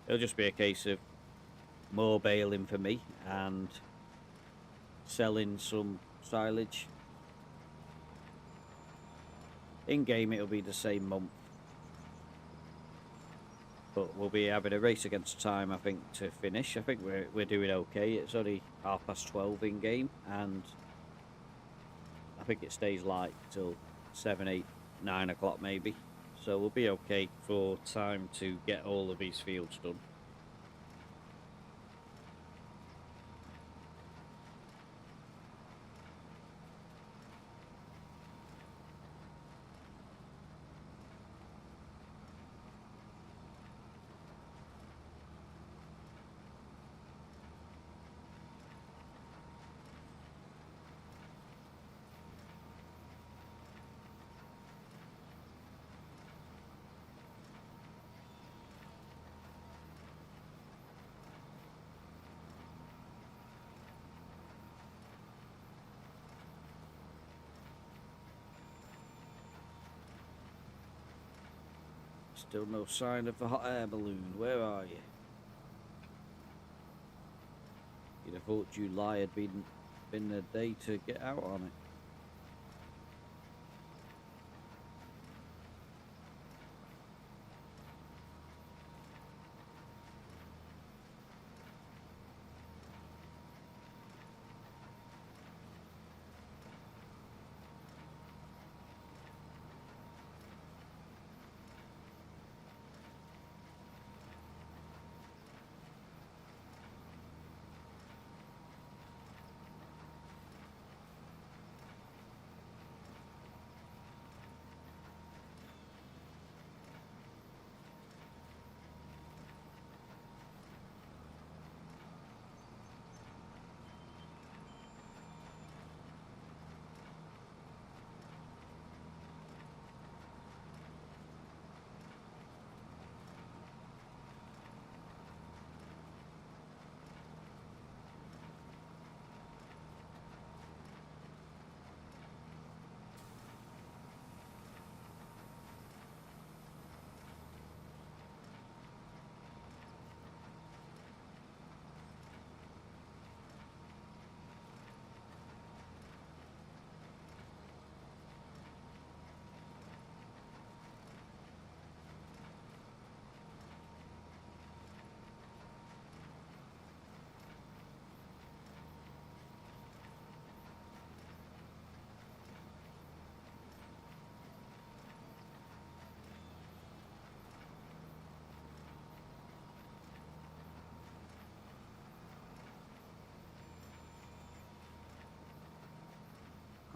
Speaker 1: It'll just be a case of more baling for me and selling some silage. In game it'll be the same month, but we'll be having a race against time, I think, to finish. I think we're doing okay. It's only 12:30 in game, and I think it stays light till 7, 8, 9 o'clock maybe. So we'll be okay for time to get all of these fields done. Still no sign of the hot air balloon. Where are you? You'd have thought July had been the day to get out on it.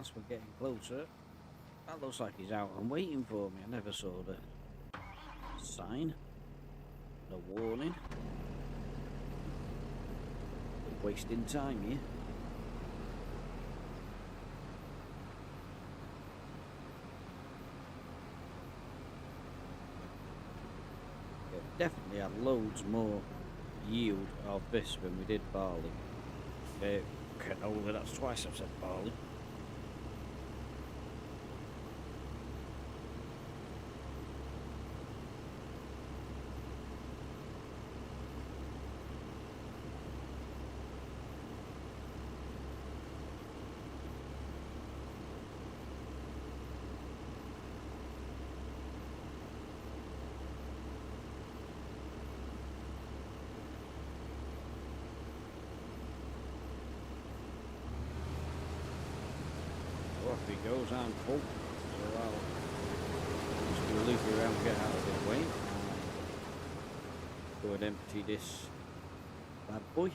Speaker 1: as we're getting closer. That looks like he's out and waiting for me. I never saw the sign, the warning. Wasting time here. Definitely had loads more yield of this when we did barley. Canola, that's twice I've said barley. Off he goes, I'm full, so I'll just do a loop around, get out of the way, and go and empty this bad boy.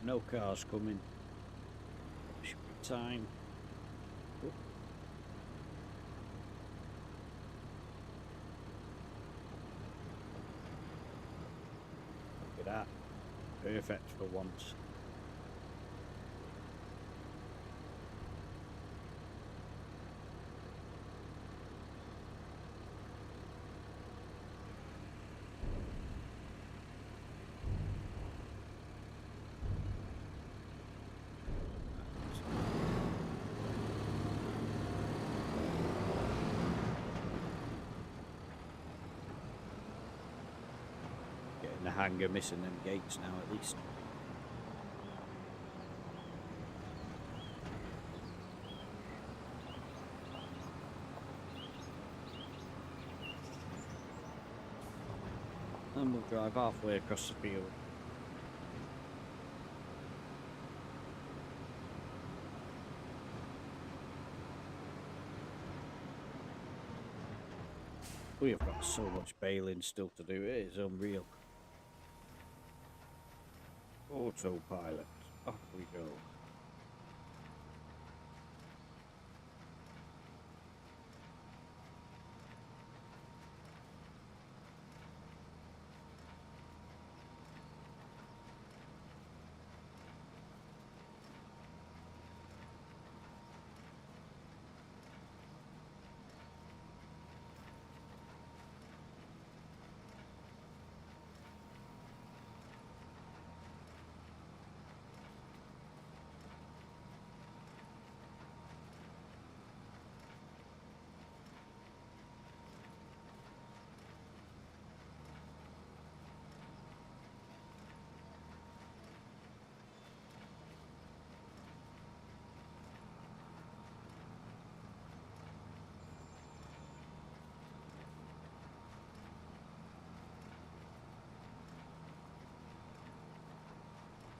Speaker 1: No cars coming. Should be time. Oh. Look at that. Perfect for once. The hanger missing them gates now at least. And we'll drive halfway across the field. We have got so much baling still to do, it is unreal. Autopilot, off we go.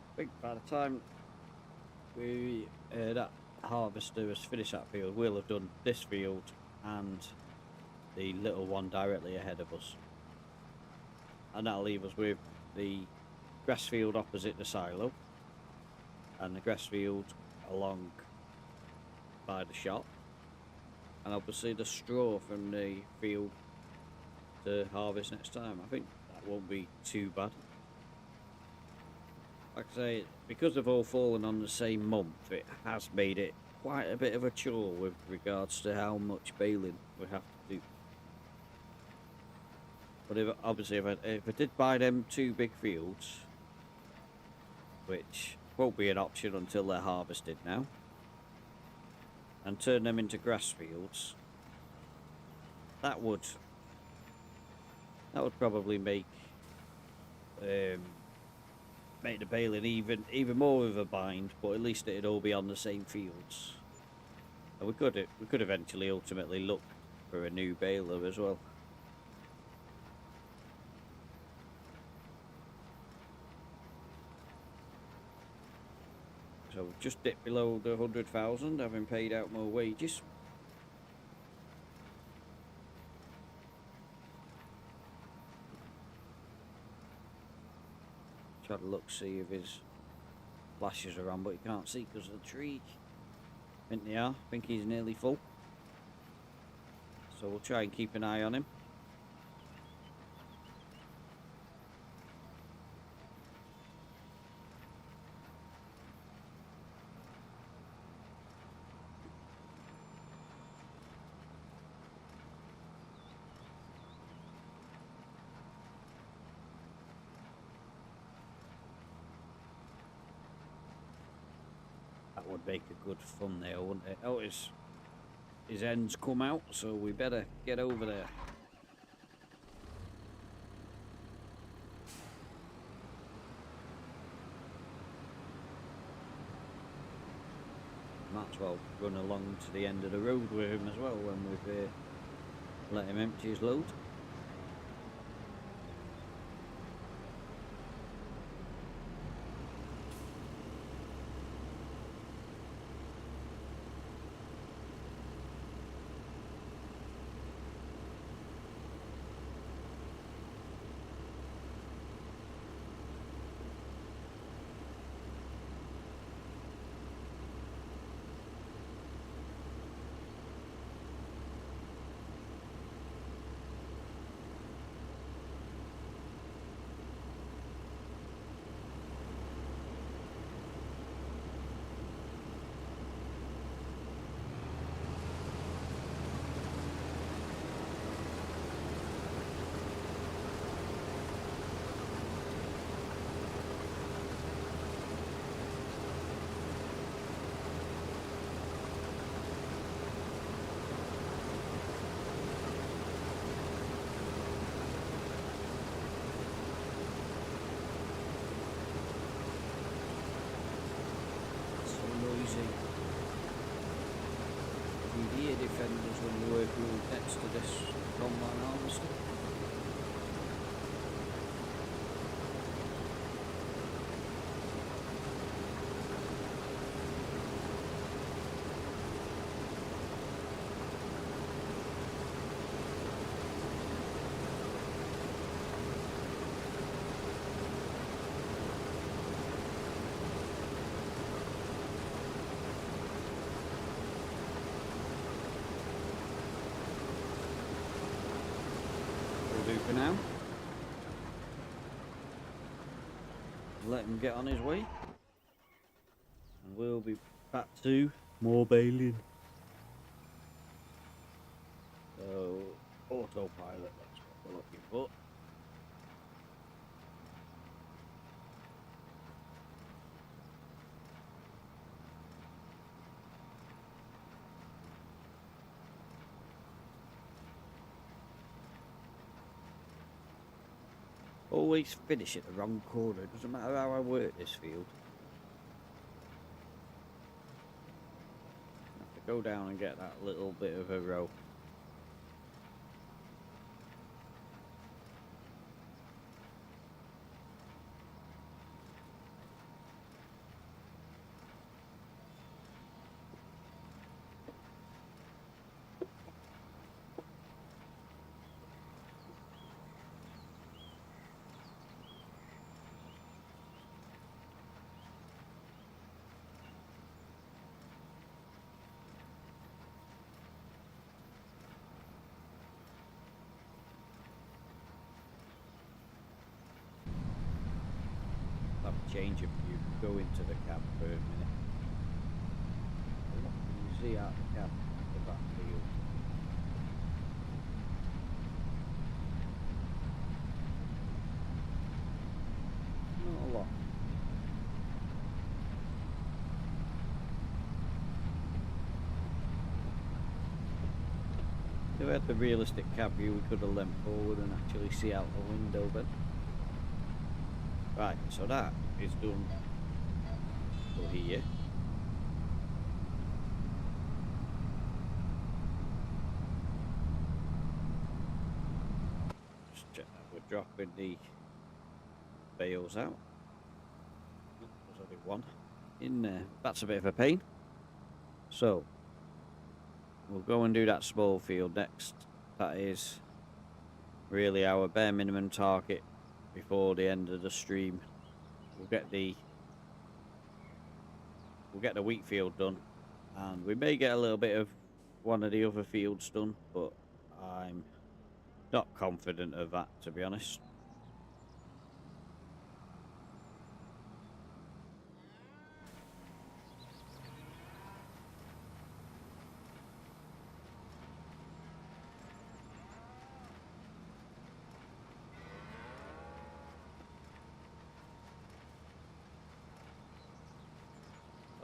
Speaker 1: I think by the time we that harvester has finished that field, we'll have done this field and the little one directly ahead of us, and that'll leave us with the grass field opposite the silo and the grass field along by the shop, and obviously the straw from the field to harvest next time. I think that won't be too bad. Like I say, because they've all fallen on the same month, it has made it quite a bit of a chore with regards to how much baling we have to do. But if, obviously, if I did buy them 2 big fields, which won't be an option until they're harvested now, and turn them into grass fields, that would probably make the baling even more of a bind. But at least it'd all be on the same fields, and we could eventually ultimately look for a new baler as well. So we've just dipped below the 100,000, having paid out more wages. Try to look, see if his flashes are on, but you can't see because of the tree. I think they are. I think he's nearly full. So we'll try and keep an eye on him. That would make a good thumbnail, wouldn't it? Oh, his ends come out, so we better get over there. Might as well run along to the end of the road with him as well when we've let him empty his load. The ear defenders when you work next to this combine harvester. For now, let him get on his way, and we'll be back to more baling. So, autopilot, that's what we're looking for. Always finish at the wrong corner, doesn't matter how I work this field. I have to go down and get that little bit of a row. Change of view, go into the cab for a minute. You see out the cab, the back field. If we had the realistic cab view, we could have leant forward and actually see out the window then. Right, so that is done for here. Just check that we're dropping the bales out. There's only one in there. That's a bit of a pain. So we'll go and do that small field next. That is really our bare minimum target before the end of the stream. We'll get the wheat field done, and we may get a little bit of one of the other fields done, but I'm not confident of that, to be honest.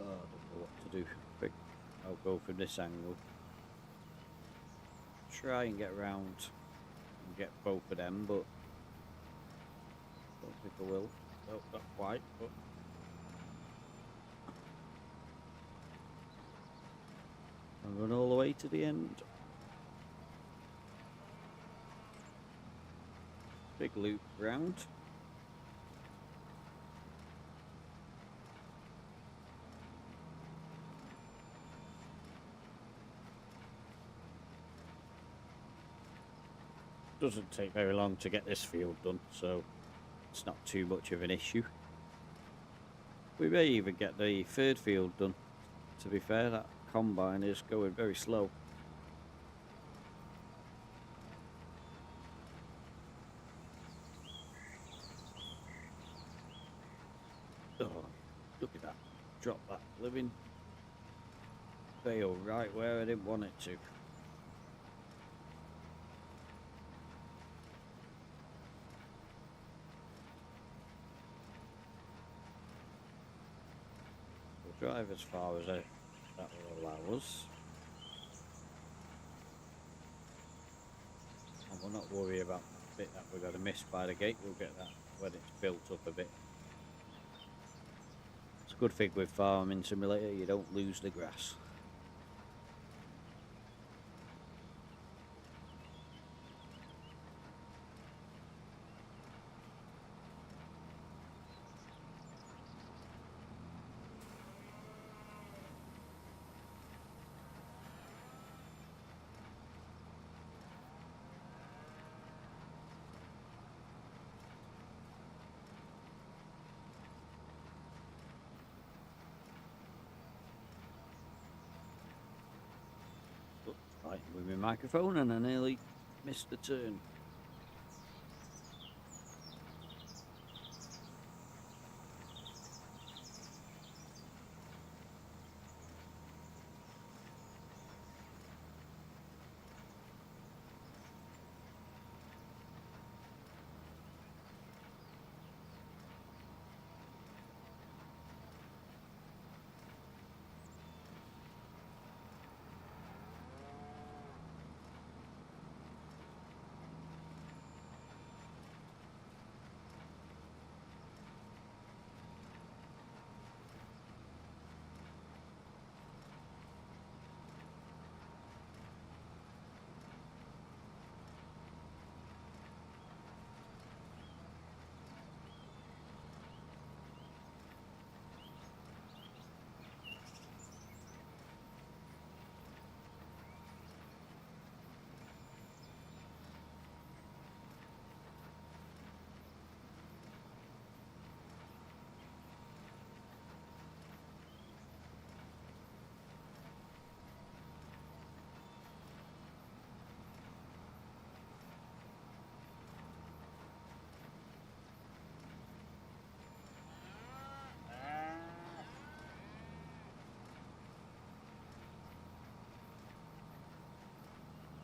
Speaker 1: Oh, I don't know what to do. I think I'll go from this angle. Try and get around and get both of them, but don't think I will. Nope, not quite, but I'll run all the way to the end. Big loop round. Doesn't take very long to get this field done, so it's not too much of an issue. We may even get the third field done. To be fair, that combine is going very slow. Oh, look at that. Drop that living bale right where I didn't want it to. We'll drive as far as that will allow us. And we'll not worry about that bit that we're going to miss by the gate. We'll get that when it's built up a bit. It's a good thing with Farming Simulator, you don't lose the grass. Right, with my microphone, and I nearly missed the turn.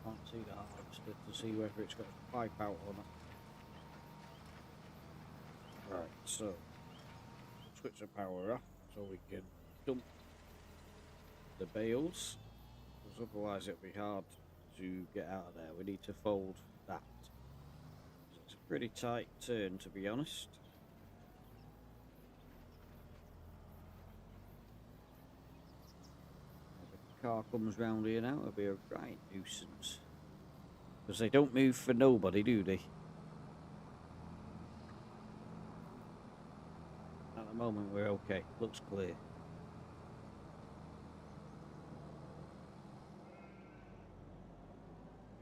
Speaker 1: Can't see the harvester to see whether it's got a pipe out or not. Right, so switch the power off so we can dump the bales, because otherwise it'll be hard to get out of there. We need to fold that. It's a pretty tight turn, to be honest. If a car comes round here now, it'll be a right nuisance. Because they don't move for nobody, do they? At the moment, we're okay. Looks clear.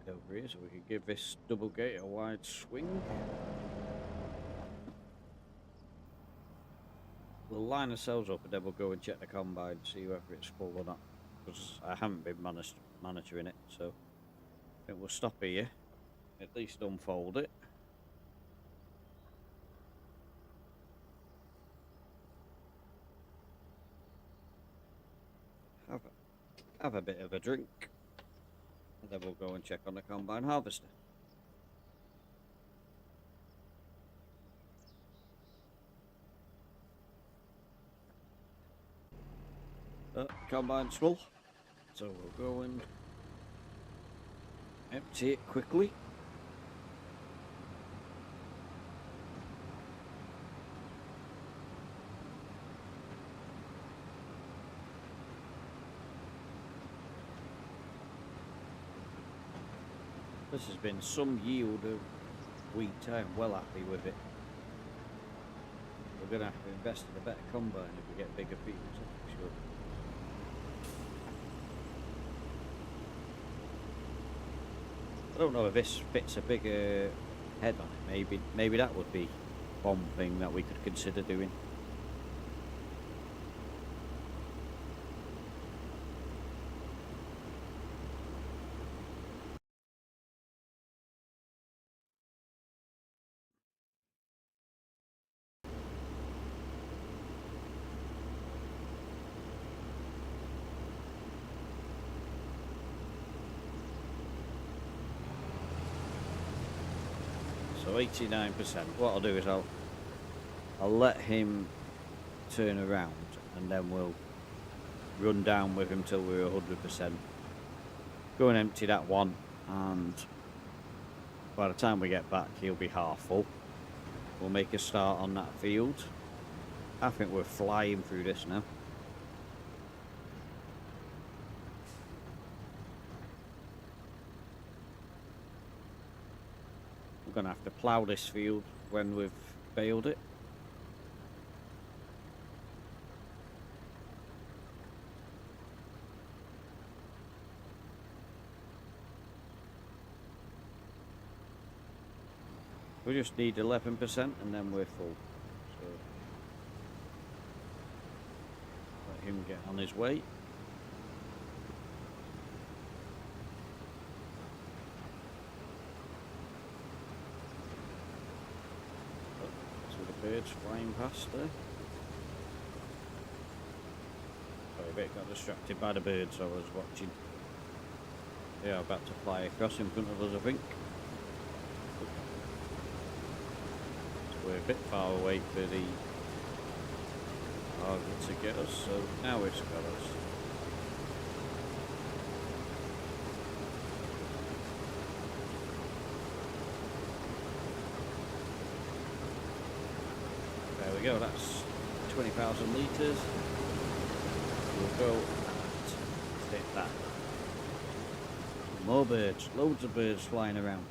Speaker 1: Get over here so we can give this double gate a wide swing. We'll line ourselves up and then we'll go and check the combine, see whether it's full or not. Because I haven't been monitoring it, so I think we'll stop here. At least unfold it. Have a bit of a drink. And then we'll go and check on the combine harvester. Combine's full. So we'll go and empty it quickly. This has been some yield of wheat. I'm well happy with it. We're going to have to invest in a better combine if we get bigger fields, I'm sure. I don't know if this fits a bigger head on it. Maybe that would be one thing that we could consider doing. So 89%. What I'll do is I'll let him turn around and then we'll run down with him till we're 100%. Go and empty that one, and by the time we get back he'll be half full. We'll make a start on that field. I think we're flying through this now. We're going to have to plough this field when we've baled it. We just need 11% and then we're full. So let him get on his way. Birds flying past there. Sorry, a bit got distracted by the birds I was watching. They are about to fly across in front of us, I think. So we're a bit far away for the target to get us, so now it's got us. There we go, that's 20,000 litres. We'll go and take that. More birds, loads of birds flying around.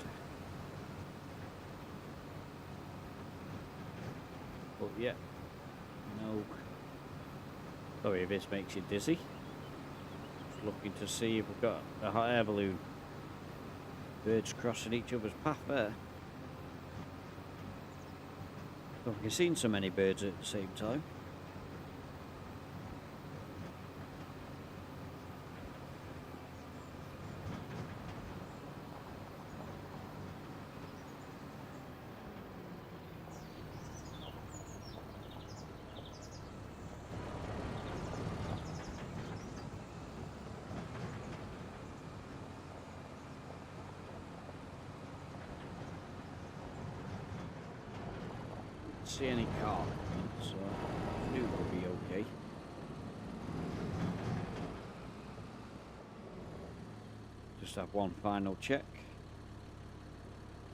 Speaker 1: But yeah, no. Sorry if this makes you dizzy. Just looking to see if we've got a hot air balloon. Birds crossing each other's path there. I don't think I've seen so many birds at the same time. See any car, so I knew we'll be okay. Just have one final check.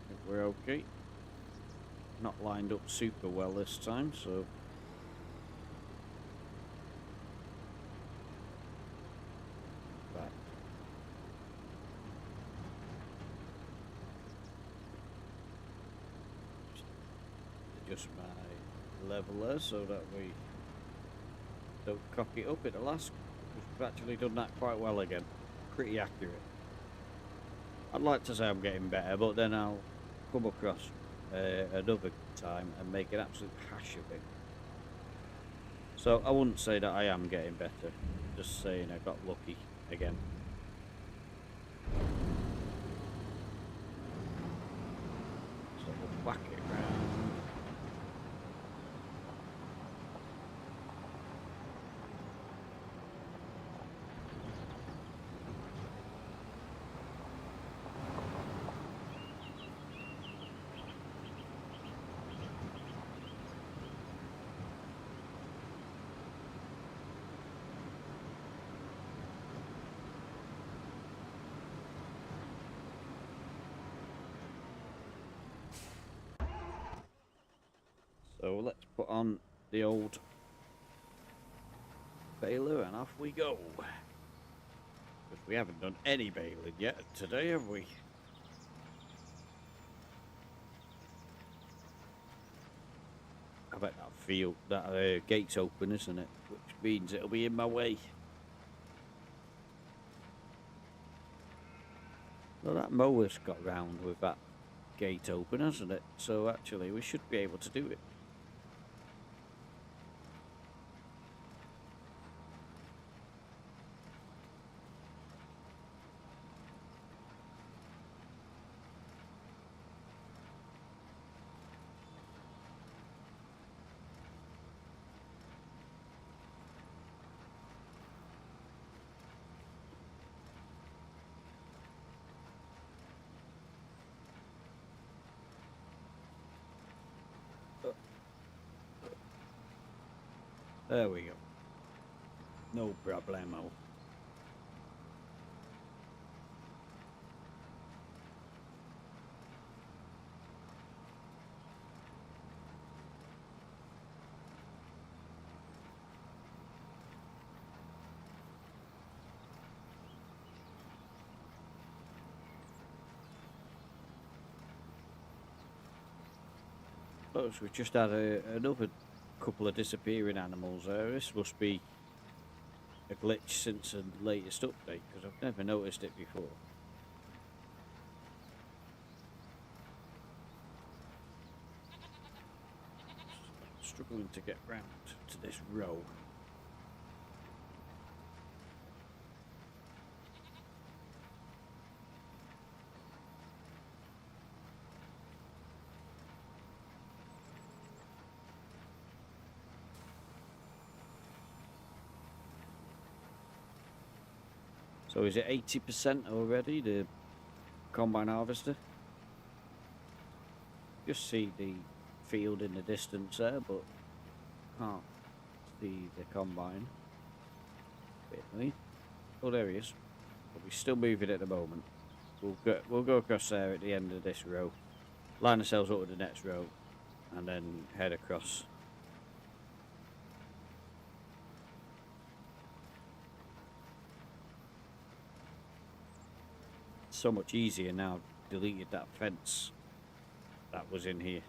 Speaker 1: If we're okay. Not lined up super well this time, so right. Just adjust my leveler so that we don't cock it up at the last. We've actually done that quite well again. Pretty accurate. I'd like to say I'm getting better, but then I'll come across another time and make an absolute hash of it. So I wouldn't say that I am getting better, just saying I got lucky again. So we'll whack it round. So let's put on the old baler and off we go. Because we haven't done any baling yet today, have we? I bet that gate's open, isn't it? Which means it'll be in my way. Well, that mower's got round with that gate open, hasn't it? So actually we should be able to do it. There we go. No problemo. Look, we've just had another couple of disappearing animals there. This must be a glitch since the latest update, because I've never noticed it before. Struggling to get round to this row. So is it 80% already, the combine harvester? Just see the field in the distance there, but can't see the combine. Bit. Oh, there he is. But we're still moving at the moment. We'll go across there at the end of this row, line ourselves up to the next row, and then head across. So much easier now. Deleted that fence that was in here.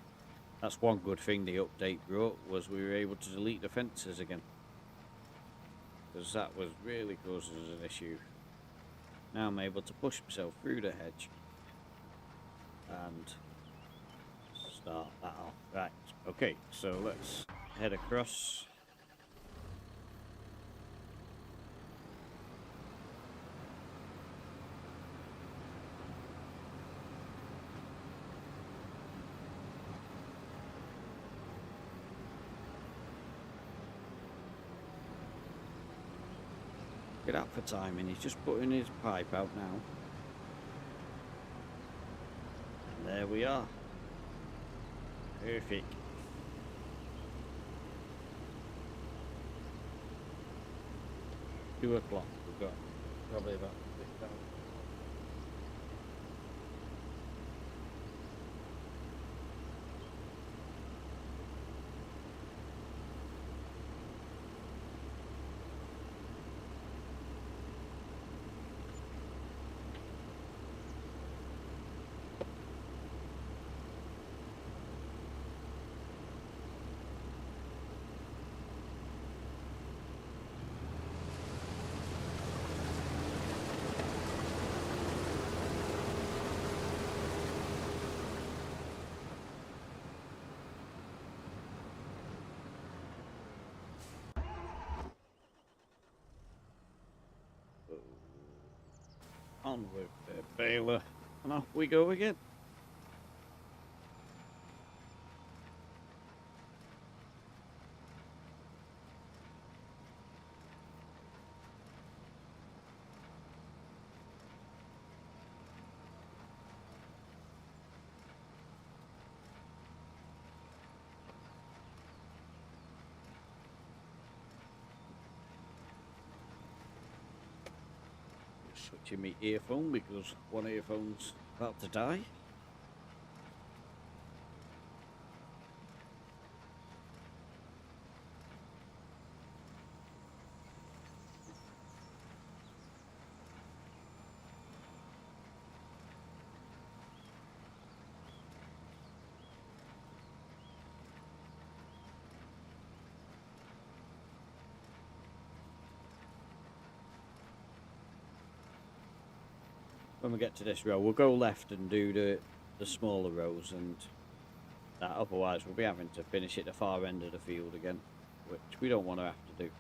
Speaker 1: That's one good thing the update brought, was we were able to delete the fences again, because that was really causing us an issue. Now I'm able to push myself through the hedge and start that off. Right, okay, so let's head across. Get out for timing, he's just putting his pipe out now. And there we are. Perfect. $2 o'clock, we've got probably about On with the baler, and off we go again. Switching my earphone because one earphone's about to die. When we get to this row, we'll go left and do the smaller rows, and that. Otherwise, we'll be having to finish at the far end of the field again, which we don't want to have to do.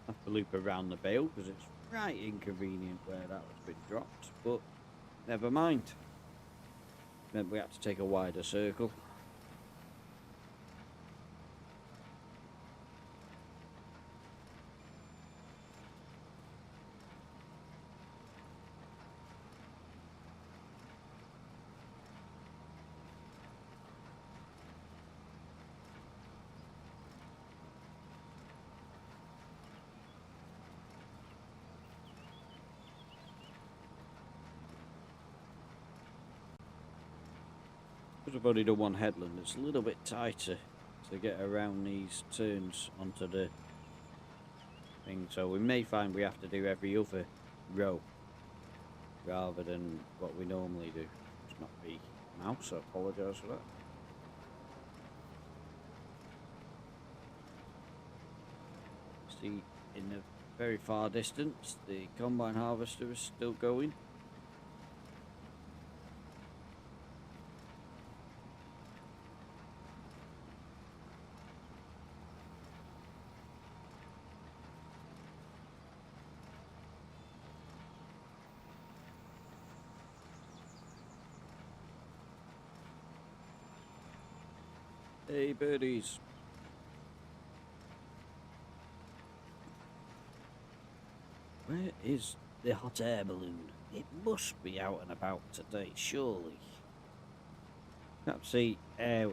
Speaker 1: Have to loop around the bale because it's right inconvenient where that has been dropped, but never mind. Meant we had to take a wider circle. Because we've only done one headland, it's a little bit tighter to get around these turns onto the thing, so we may find we have to do every other row rather than what we normally do. It's not the mouse, I apologise for that. See, in the very far distance, the combine harvester is still going. Hey birdies. Where is the hot air balloon? It must be out and about today, surely. Perhaps the air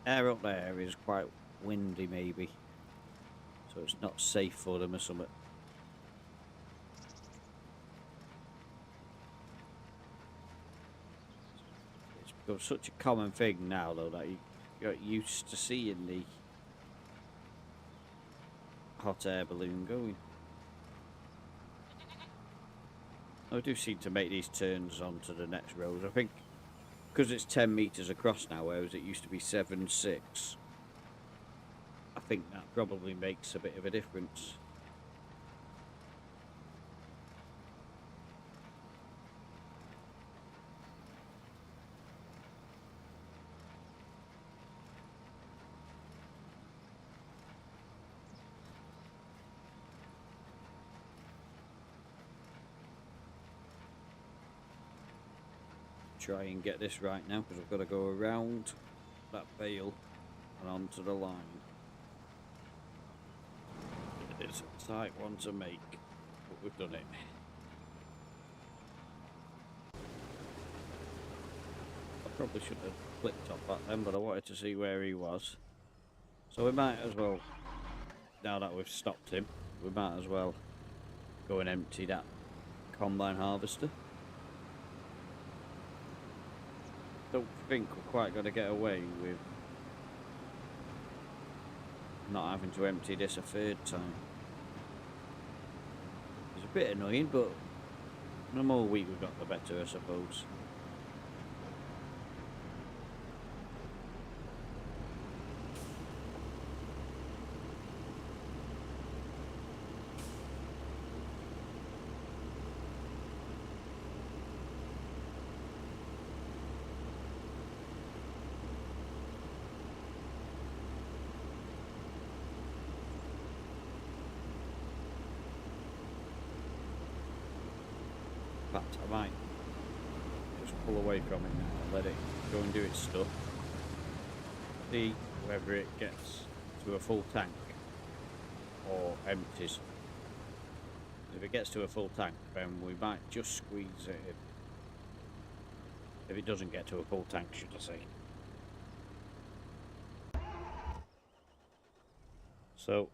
Speaker 1: up there is quite windy maybe, so it's not safe for them or something. It's become such a common thing now though that you got used to seeing the hot air balloon going. I do seem to make these turns onto the next rows. I think because it's 10 metres across now, whereas it used to be 7-6. I think that probably makes a bit of a difference. Try and get this right now because I've got to go around that bale and onto the line. It's a tight one to make, but we've done it. I probably should have clicked off that then, but I wanted to see where he was. So we might as well, now that we've stopped him, we might as well go and empty that combine harvester. don't think we're quite going to get away with not having to empty this a third time. It's a bit annoying, but the more wheat we've got, the better, I suppose. In fact, I might just pull away from it now and let it go and do its stuff. See whether it gets to a full tank or empties. If it gets to a full tank, then we might just squeeze it in. If it doesn't get to a full tank, should I say. So,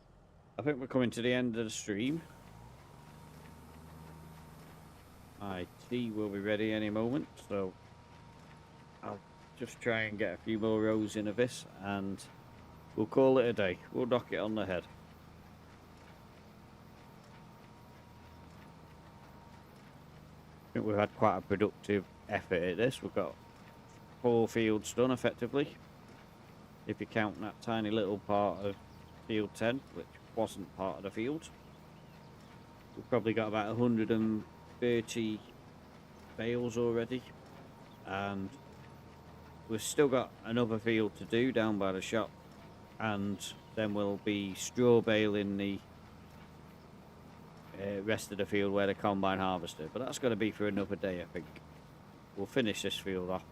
Speaker 1: I think we're coming to the end of the stream. My tea will be ready any moment, so I'll just try and get a few more rows in of this and we'll call it a day. We'll knock it on the head. I think we've had quite a productive effort at this. We've got 4 fields done effectively, if you count that tiny little part of field 10, which wasn't part of the field. We've probably got about 130 bales already, and we've still got another field to do down by the shop, and then we'll be straw baling the rest of the field where the combine harvested, but that's going to be for another day. I think we'll finish this field off.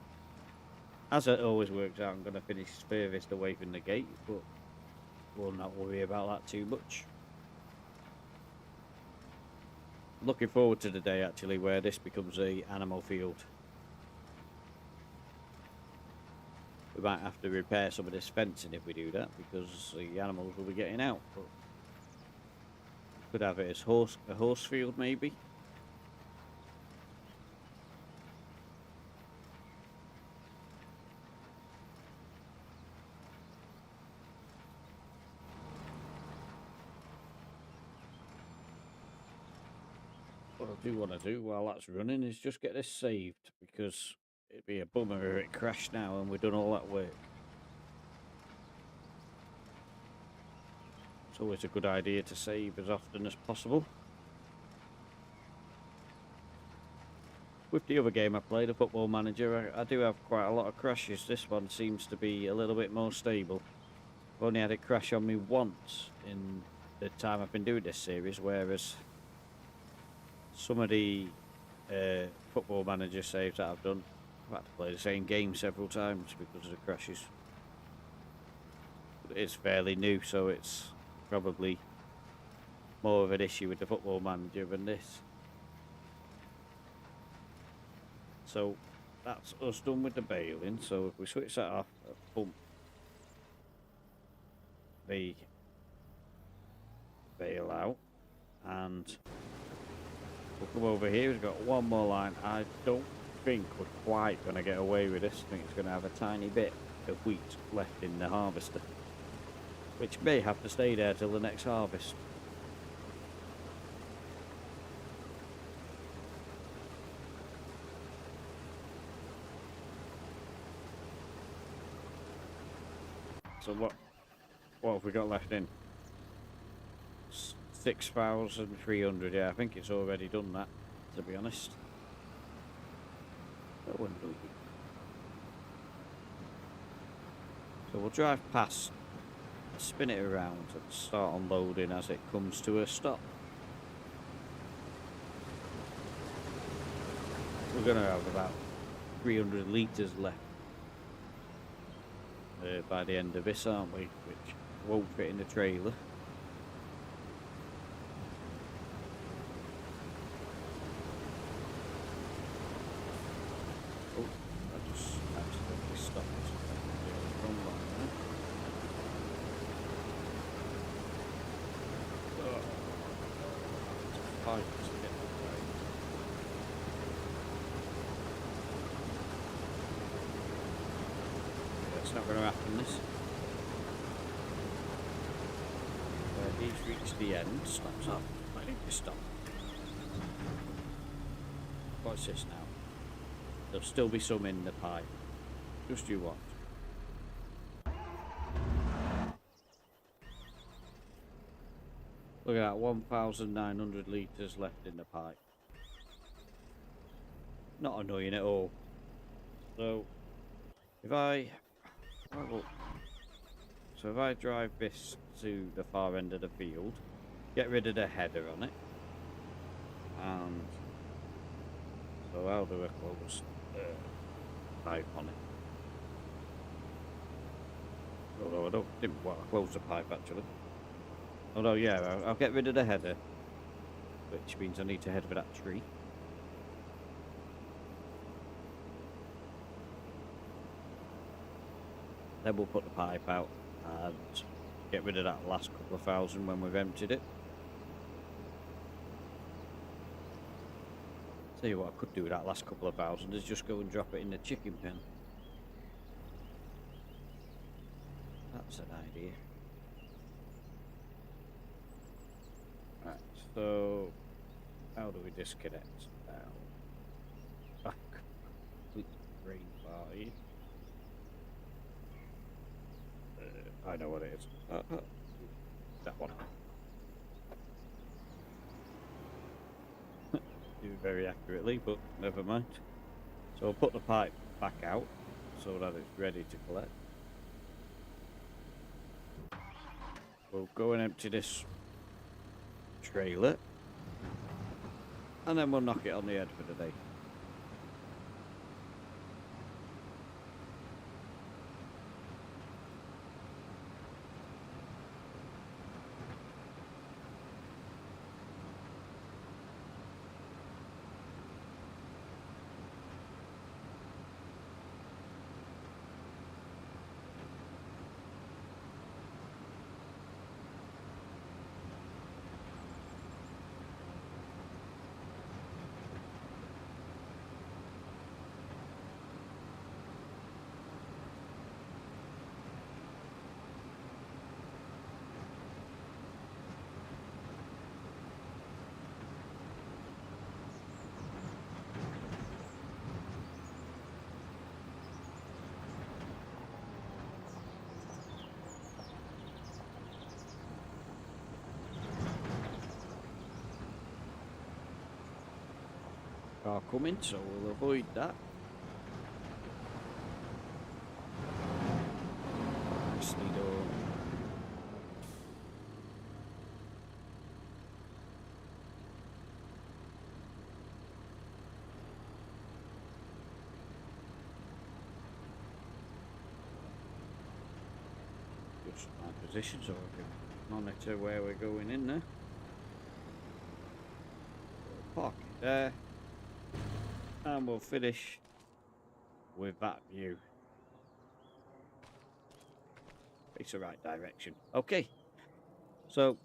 Speaker 1: As it always works out, I'm going to finish furthest away from the gate, but we'll not worry about that too much. Looking forward to the day actually where this becomes a animal field. We might have to repair some of this fencing if we do that, because the animals will be getting out. But could have it as a horse field maybe. What I do want to do while that's running is just get this saved, because it'd be a bummer if it crashed now and we've done all that work. It's always a good idea to save as often as possible. With the other game I played, a Football Manager, I do have quite a lot of crashes. This one seems to be a little bit more stable. I've only had it crash on me once in the time I've been doing this series, whereas some of the Football Manager saves that I've done, I've had to play the same game several times because of the crashes. But it's fairly new, so it's probably more of an issue with the Football Manager than this. So that's us done with the baling. So if we switch that off, pump the bale out, and we'll come over here. We've got one more line. I don't think we're quite going to get away with this. I think it's going to have a tiny bit of wheat left in the harvester, which may have to stay there till the next harvest. So what have we got left in? 6,300. Yeah, I think it's already done that, to be honest. So we'll drive past, spin it around and start unloading as it comes to a stop. We're going to have about 300 litres left by the end of this, aren't we? Which won't fit in the trailer. Oh, I just accidentally stopped. Wrong line there. Oh, it's a fight to get the way. 1 not going to happen, this. He's reached the end. Stops up. I need to stop. What's this now? There'll still be some in the pipe. Just you watch. Look at that, 1,900 litres left in the pipe. Not annoying at all. So, if I drive this to the far end of the field, get rid of the header on it, and so I'll do a close pipe on it. Although I didn't want to close the pipe actually. Although yeah, I'll get rid of the header, which means I need to head for that tree. Then we'll put the pipe out and get rid of that last couple of thousand when we've emptied it. Tell you what I could do with that last couple of thousand is just go and drop it in the chicken pen. That's an idea. Right, so how do we disconnect now? Back. Complete brain party. I know what it is. That one. Do very accurately, but never mind. So I'll put the pipe back out so that it's ready to collect. We'll go and empty this trailer, and then we'll knock it on the head for the day. Car coming, so we'll avoid that. Nicely done. Just my position so I can monitor where we're going in there. Park it there. And we'll finish with that view. It's the right direction. Okay, so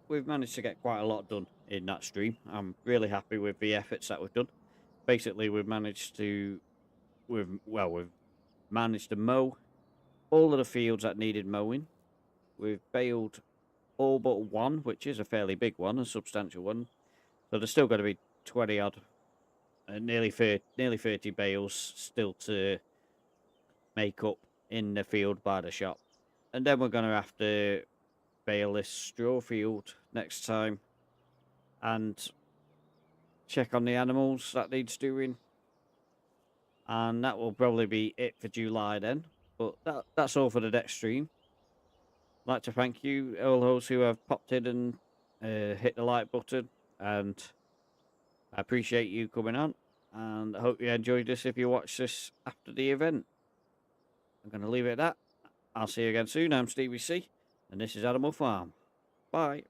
Speaker 1: we've managed to get quite a lot done in that stream. I'm really happy with the efforts that we've done. Basically, we've managed to mow all of the fields that needed mowing. We've baled all but one, which is a fairly big one, a substantial one. So there's still got to be 20 odd. Nearly 30 bales still to make up in the field by the shop. And then we're going to have to bale this straw field next time and check on the animals that needs doing. And that will probably be it for July then. But that's all for the next stream. I'd like to thank you, all those who have popped in and hit the like button. And I appreciate you coming on. And I hope you enjoyed this if you watch this after the event. I'm going to leave it at that. I'll see you again soon. I'm Stevie C, and this is Animal Farm. Bye.